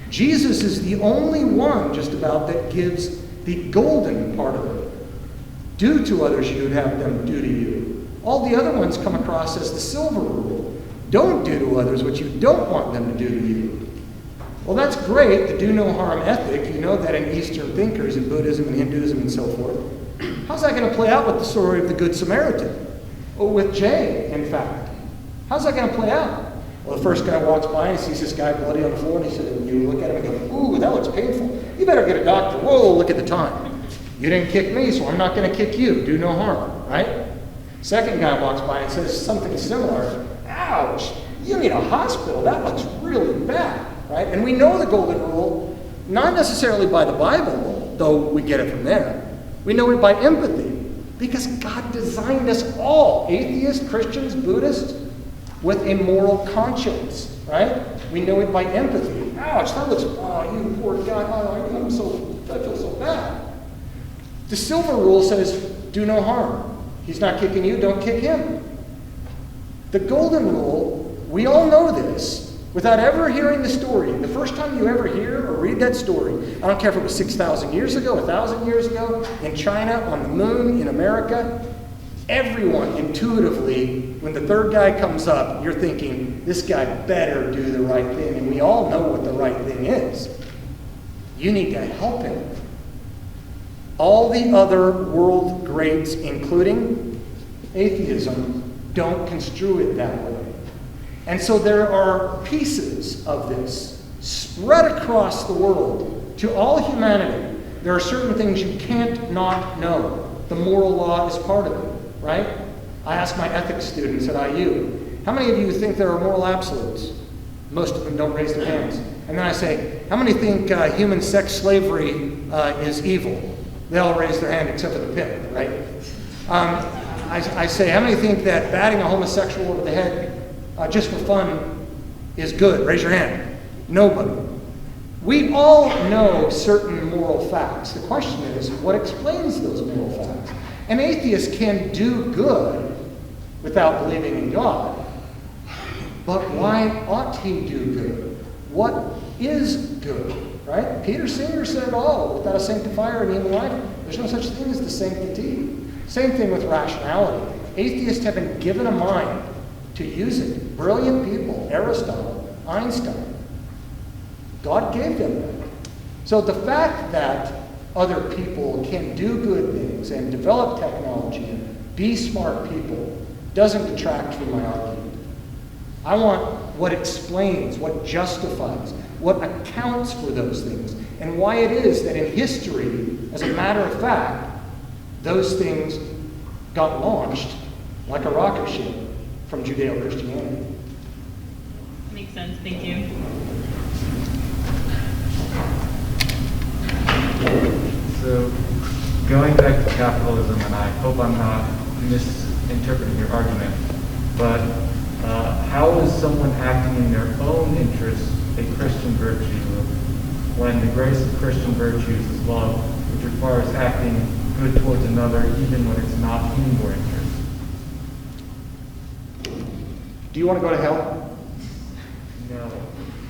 Jesus is the only one, just about, that gives the golden part of it. Do to others you would have them do to you. All the other ones come across as the silver rule. Don't do to others what you don't want them to do to you. Well, that's great, the do no harm ethic. You know that in Eastern thinkers, in Buddhism and Hinduism and so forth. How's that going to play out with the story of the Good Samaritan? Or with Jay, in fact. How's that going to play out? Well, the first guy walks by and sees this guy bloody on the floor, and he said, you look at him and go, ooh, that looks painful. You better get a doctor. Whoa, look at the time. You didn't kick me, so I'm not going to kick you. Do no harm, right? Second guy walks by and says something similar. Ouch, you need a hospital. That looks really bad, right? And we know the Golden Rule, not necessarily by the Bible, though we get it from there. We know it by empathy, because God designed us all, atheists, Christians, Buddhists, with a moral conscience, right? We know it by empathy. Ouch, that looks, oh, you poor guy, oh, I feel so bad. The silver rule says, do no harm. He's not kicking you, don't kick him. The golden rule, we all know this, without ever hearing the story. The first time you ever hear or read that story, I don't care if it was 6,000 years ago, 1,000 years ago, in China, on the moon, in America, everyone intuitively, when the third guy comes up, you're thinking, this guy better do the right thing. And we all know what the right thing is. You need to help him. All the other world greats, including atheism, don't construe it that way. And so there are pieces of this spread across the world to all humanity. There are certain things you can't not know. The moral law is part of it, right? I ask my ethics students at IU, how many of you think there are moral absolutes? Most of them don't raise their hands. And then I say, how many think human sex slavery is evil? They all raise their hand except for the pimp, right? I say, how many think that batting a homosexual over the head just for fun is good? Raise your hand. Nobody. We all know certain moral facts. The question is, what explains those moral facts? An atheist can do good without believing in God. But why ought he do good? What is good, right? Peter Singer said it all. Without a sanctifier in human life, there's no such thing as the sanctity. Same thing with rationality. Atheists have been given a mind to use it. Brilliant people, Aristotle, Einstein. God gave them that. So the fact that other people can do good things and develop technology and be smart people doesn't detract from my argument. I want what explains, what justifies, what accounts for those things, and why it is that in history, as a matter of fact, those things got launched like a rocket ship from Judeo-Christianity. Makes sense, thank you. So, going back to capitalism, and I hope I'm not misinterpreting your argument, but how is someone acting in their own interest a Christian virtue when the grace of Christian virtues is love, which requires acting good towards another even when it's not in your interest? Do you want to go to hell? No.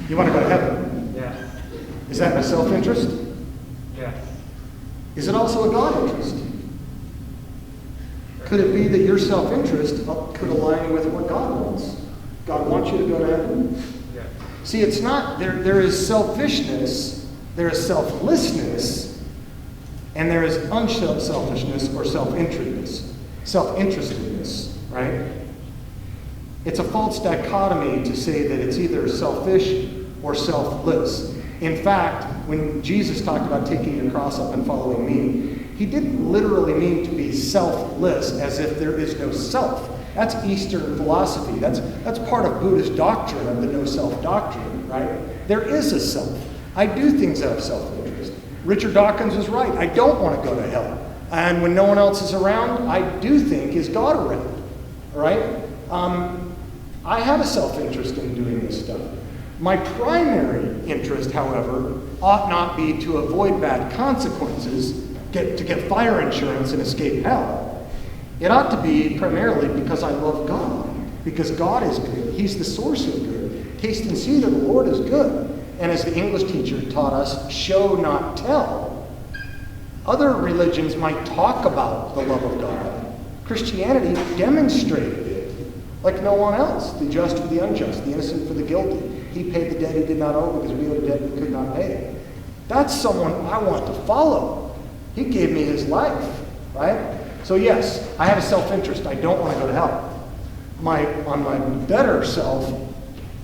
You want to go to heaven? Yes. Is that a self-interest? Yes. Is it also a God interest? Could it be that your self-interest could align with what God wants? God wants you to go to heaven? Yeah. See, it's not, there is selfishness, there is selflessness, and there is unselfishness or self-interestedness, right? It's a false dichotomy to say that it's either selfish or selfless. In fact, when Jesus talked about taking your cross up and following me, he didn't literally mean to be selfless, as if there is no self. That's Eastern philosophy. That's part of Buddhist doctrine, of the no-self doctrine, right? There is a self. I do things out of self-interest. Richard Dawkins was right. I don't want to go to hell. And when no one else is around, I do think, is God around, right? I have a self-interest in doing this stuff. My primary interest, however, ought not be to avoid bad consequences, to get fire insurance and escape hell. It ought to be primarily because I love God, because God is good. He's the source of good. Taste and see that the Lord is good. And as the English teacher taught us, show, not tell. Other religions might talk about the love of God. Christianity demonstrated it like no one else. The just for the unjust, the innocent for the guilty. He paid the debt he did not owe because we owed a debt we could not pay. That's someone I want to follow. He gave me his life, right? So yes, I have a self-interest. I don't want to go to hell. On my better self,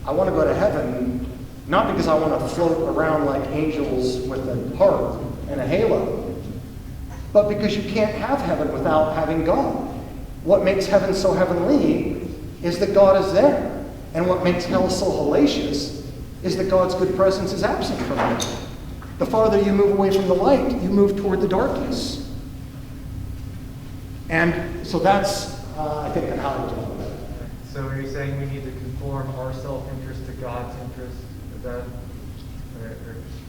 I want to go to heaven, not because I want to float around like angels with a harp and a halo, but because you can't have heaven without having God. What makes heaven so heavenly is that God is there. And what makes hell so hellacious is that God's good presence is absent from it. The farther you move away from the light, you move toward the darkness. And so that's, I think, how I talk about it. So are you saying we need to conform our self-interest to God's interest? Is that, or I don't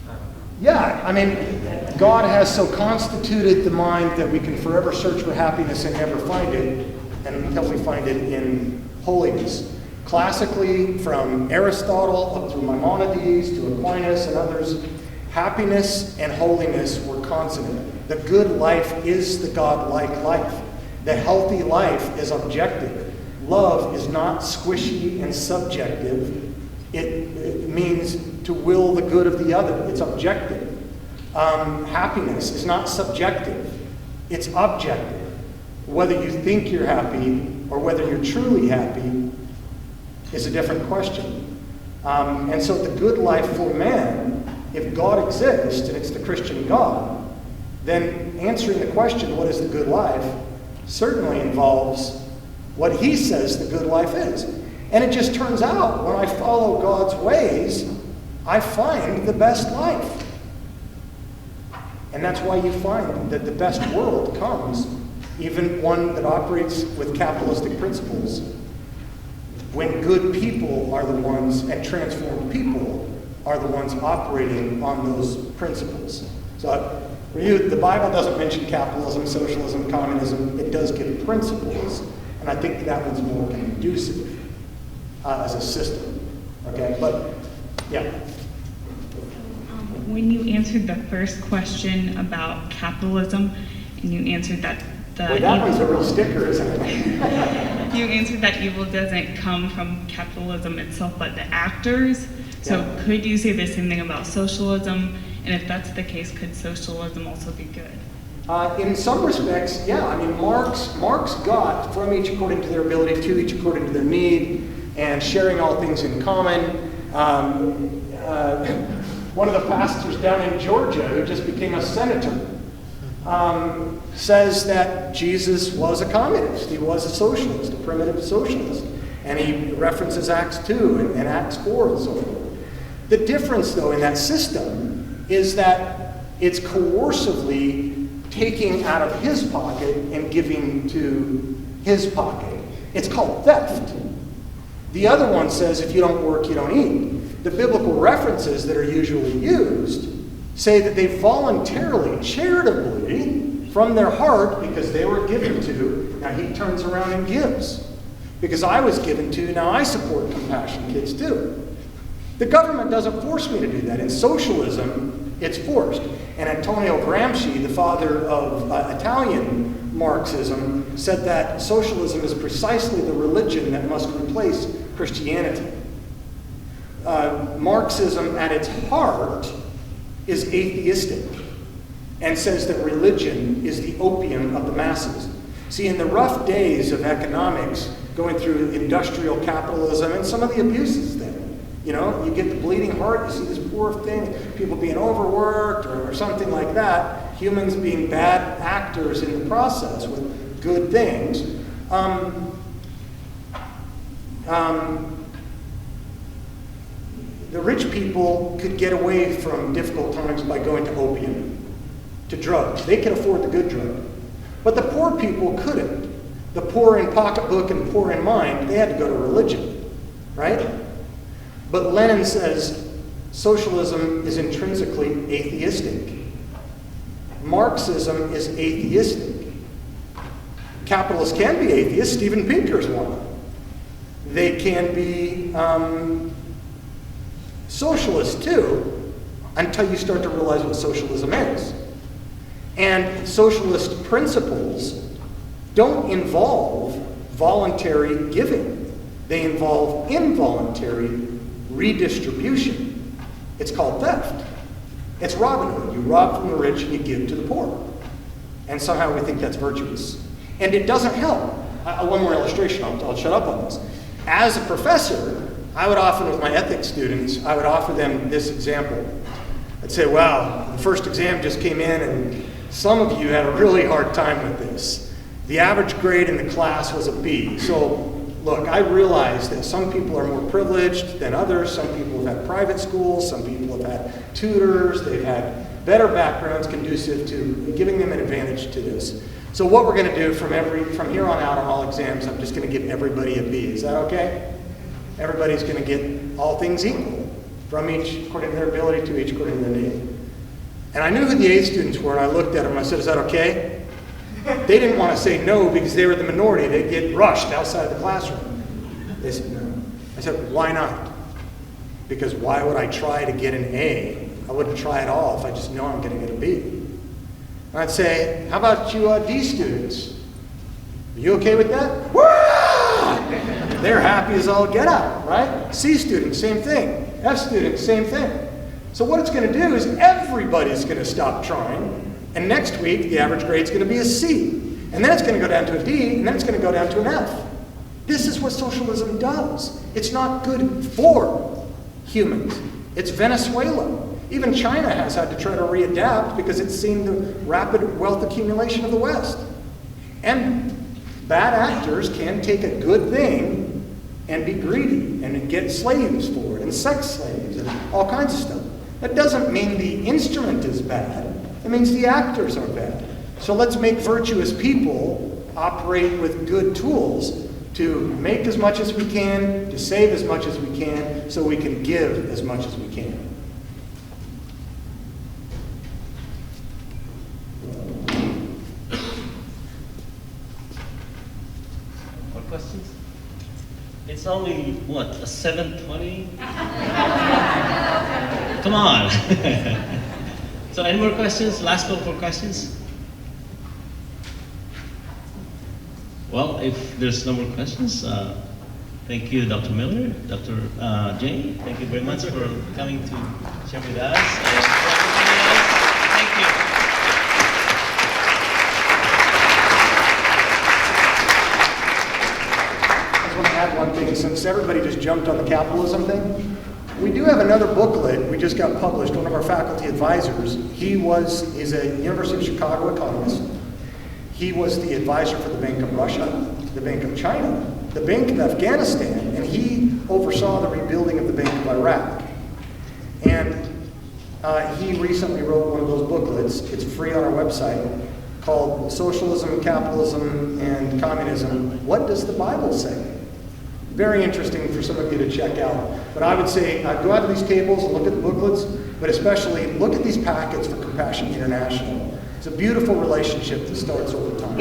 know. Yeah, I mean, God has so constituted the mind that we can forever search for happiness and never find it, and until we find it in holiness. Classically, from Aristotle up through Maimonides to Aquinas and others, happiness and holiness were consonant. The good life is the God-like life. The healthy life is objective. Love is not squishy and subjective. It means to will the good of the other. It's objective. Happiness is not subjective. It's objective. Whether you think you're happy or whether you're truly happy is a different question. And so the good life for man, if God exists and it's the Christian God, then answering the question, what is the good life, certainly involves what he says the good life is. And it just turns out, when I follow God's ways, I find the best life. And that's why you find that the best world comes, even one that operates with capitalistic principles, when good people are the ones, and transformed people are the ones operating on those principles. So for you, the Bible doesn't mention capitalism, socialism, communism. It does give principles. And I think that one's more conducive as a system. Okay, but yeah. When you answered the first question about capitalism, and you answered that Well, that one's a real sticker, isn't it? you answered that evil doesn't come from capitalism itself, but the actors. So could you say the same thing about socialism? And if that's the case, could socialism also be good? In some respects, yeah. I mean, Marx got from each according to their ability, to each according to their need, and sharing all things in common. One of the pastors down in Georgia, who just became a senator, says that Jesus was a communist. He was a socialist, a primitive socialist. And he references Acts 2 and Acts 4 and so forth. The difference, though, in that system is that it's coercively taking out of his pocket and giving to his pocket. It's called theft. The other one says if you don't work, you don't eat. The biblical references that are usually used say that they voluntarily, charitably, from their heart, because they were given to, now he turns around and gives. Because I was given to, now I support compassion kids too. The government doesn't force me to do that. In socialism, it's forced. And Antonio Gramsci, the father of Italian Marxism said that socialism is precisely the religion that must replace Christianity. Marxism at its heart is atheistic and says that religion is the opium of the masses. See, in the rough days of economics, going through industrial capitalism and some of the abuses there, you know, you get the bleeding heart, you see this poor thing, people being overworked or something like that, humans being bad actors in the process with good things. The rich people could get away from difficult times by going to opium, to drugs. They could afford the good drug. But the poor people couldn't. The poor in pocketbook and poor in mind, they had to go to religion, right? But Lenin says socialism is intrinsically atheistic. Marxism is atheistic. Capitalists can be atheists. Steven Pinker's one. They can be socialists too, until you start to realize what socialism is. And socialist principles don't involve voluntary giving. They involve involuntary redistribution. It's called theft. It's Robin Hood. You rob from the rich and you give to the poor. And somehow we think that's virtuous. And it doesn't help. One more illustration, I'll shut up on this. As a professor, I would often, with my ethics students, I would offer them this example. I'd say, wow, the first exam just came in and some of you had a really hard time with this. The average grade in the class was a B. So look, I realize that some people are more privileged than others. Some people have had private schools. Some people have had tutors. They've had better backgrounds conducive to giving them an advantage to this. So what we're going to do from here on out on all exams, I'm just going to give everybody a B. Is that okay? Everybody's going to get all things equal from each according to their ability to each according to their need. And I knew who the A students were, and I looked at them and I said, is that okay? They didn't want to say no because they were the minority. They'd get rushed outside the classroom. They said no. I said, why not? Because why would I try to get an A? I wouldn't try at all if I just know I'm going to get a B. And I'd say, how about you D students? Are you okay with that? Woo! They're happy as all get out, right? C students, same thing. F students, same thing. So what it's going to do is everybody's going to stop trying. And next week, the average grade is going to be a C. And then it's going to go down to a D, and then it's going to go down to an F. This is what socialism does. It's not good for humans. It's Venezuela. Even China has had to try to readapt because it's seen the rapid wealth accumulation of the West. And bad actors can take a good thing and be greedy and get slaves for it, and sex slaves, and all kinds of stuff. That doesn't mean the instrument is bad. It means the actors are bad. So let's make virtuous people operate with good tools to make as much as we can, to save as much as we can, so we can give as much as we can. More questions? It's only, what, 7:20? Come on. So any more questions? Last call for questions? Well, if there's no more questions, thank you, Dr. Miller, Dr. Jay. Thank you very much for coming to share with us. And thank you. I just want to add one thing. Since everybody just jumped on the capitalism thing, we do have another booklet we just got published. One of our faculty advisors, he's a University of Chicago economist. He was the advisor for the Bank of Russia, the Bank of China, the Bank of Afghanistan, and he oversaw the rebuilding of the Bank of Iraq. And he recently wrote one of those booklets. It's free on our website, called Socialism, Capitalism, and Communism. What does the Bible say? Very interesting for some of you to check out. But I would say go out to these tables and look at the booklets, but especially look at these packets for Compassion International. It's a beautiful relationship that starts over time.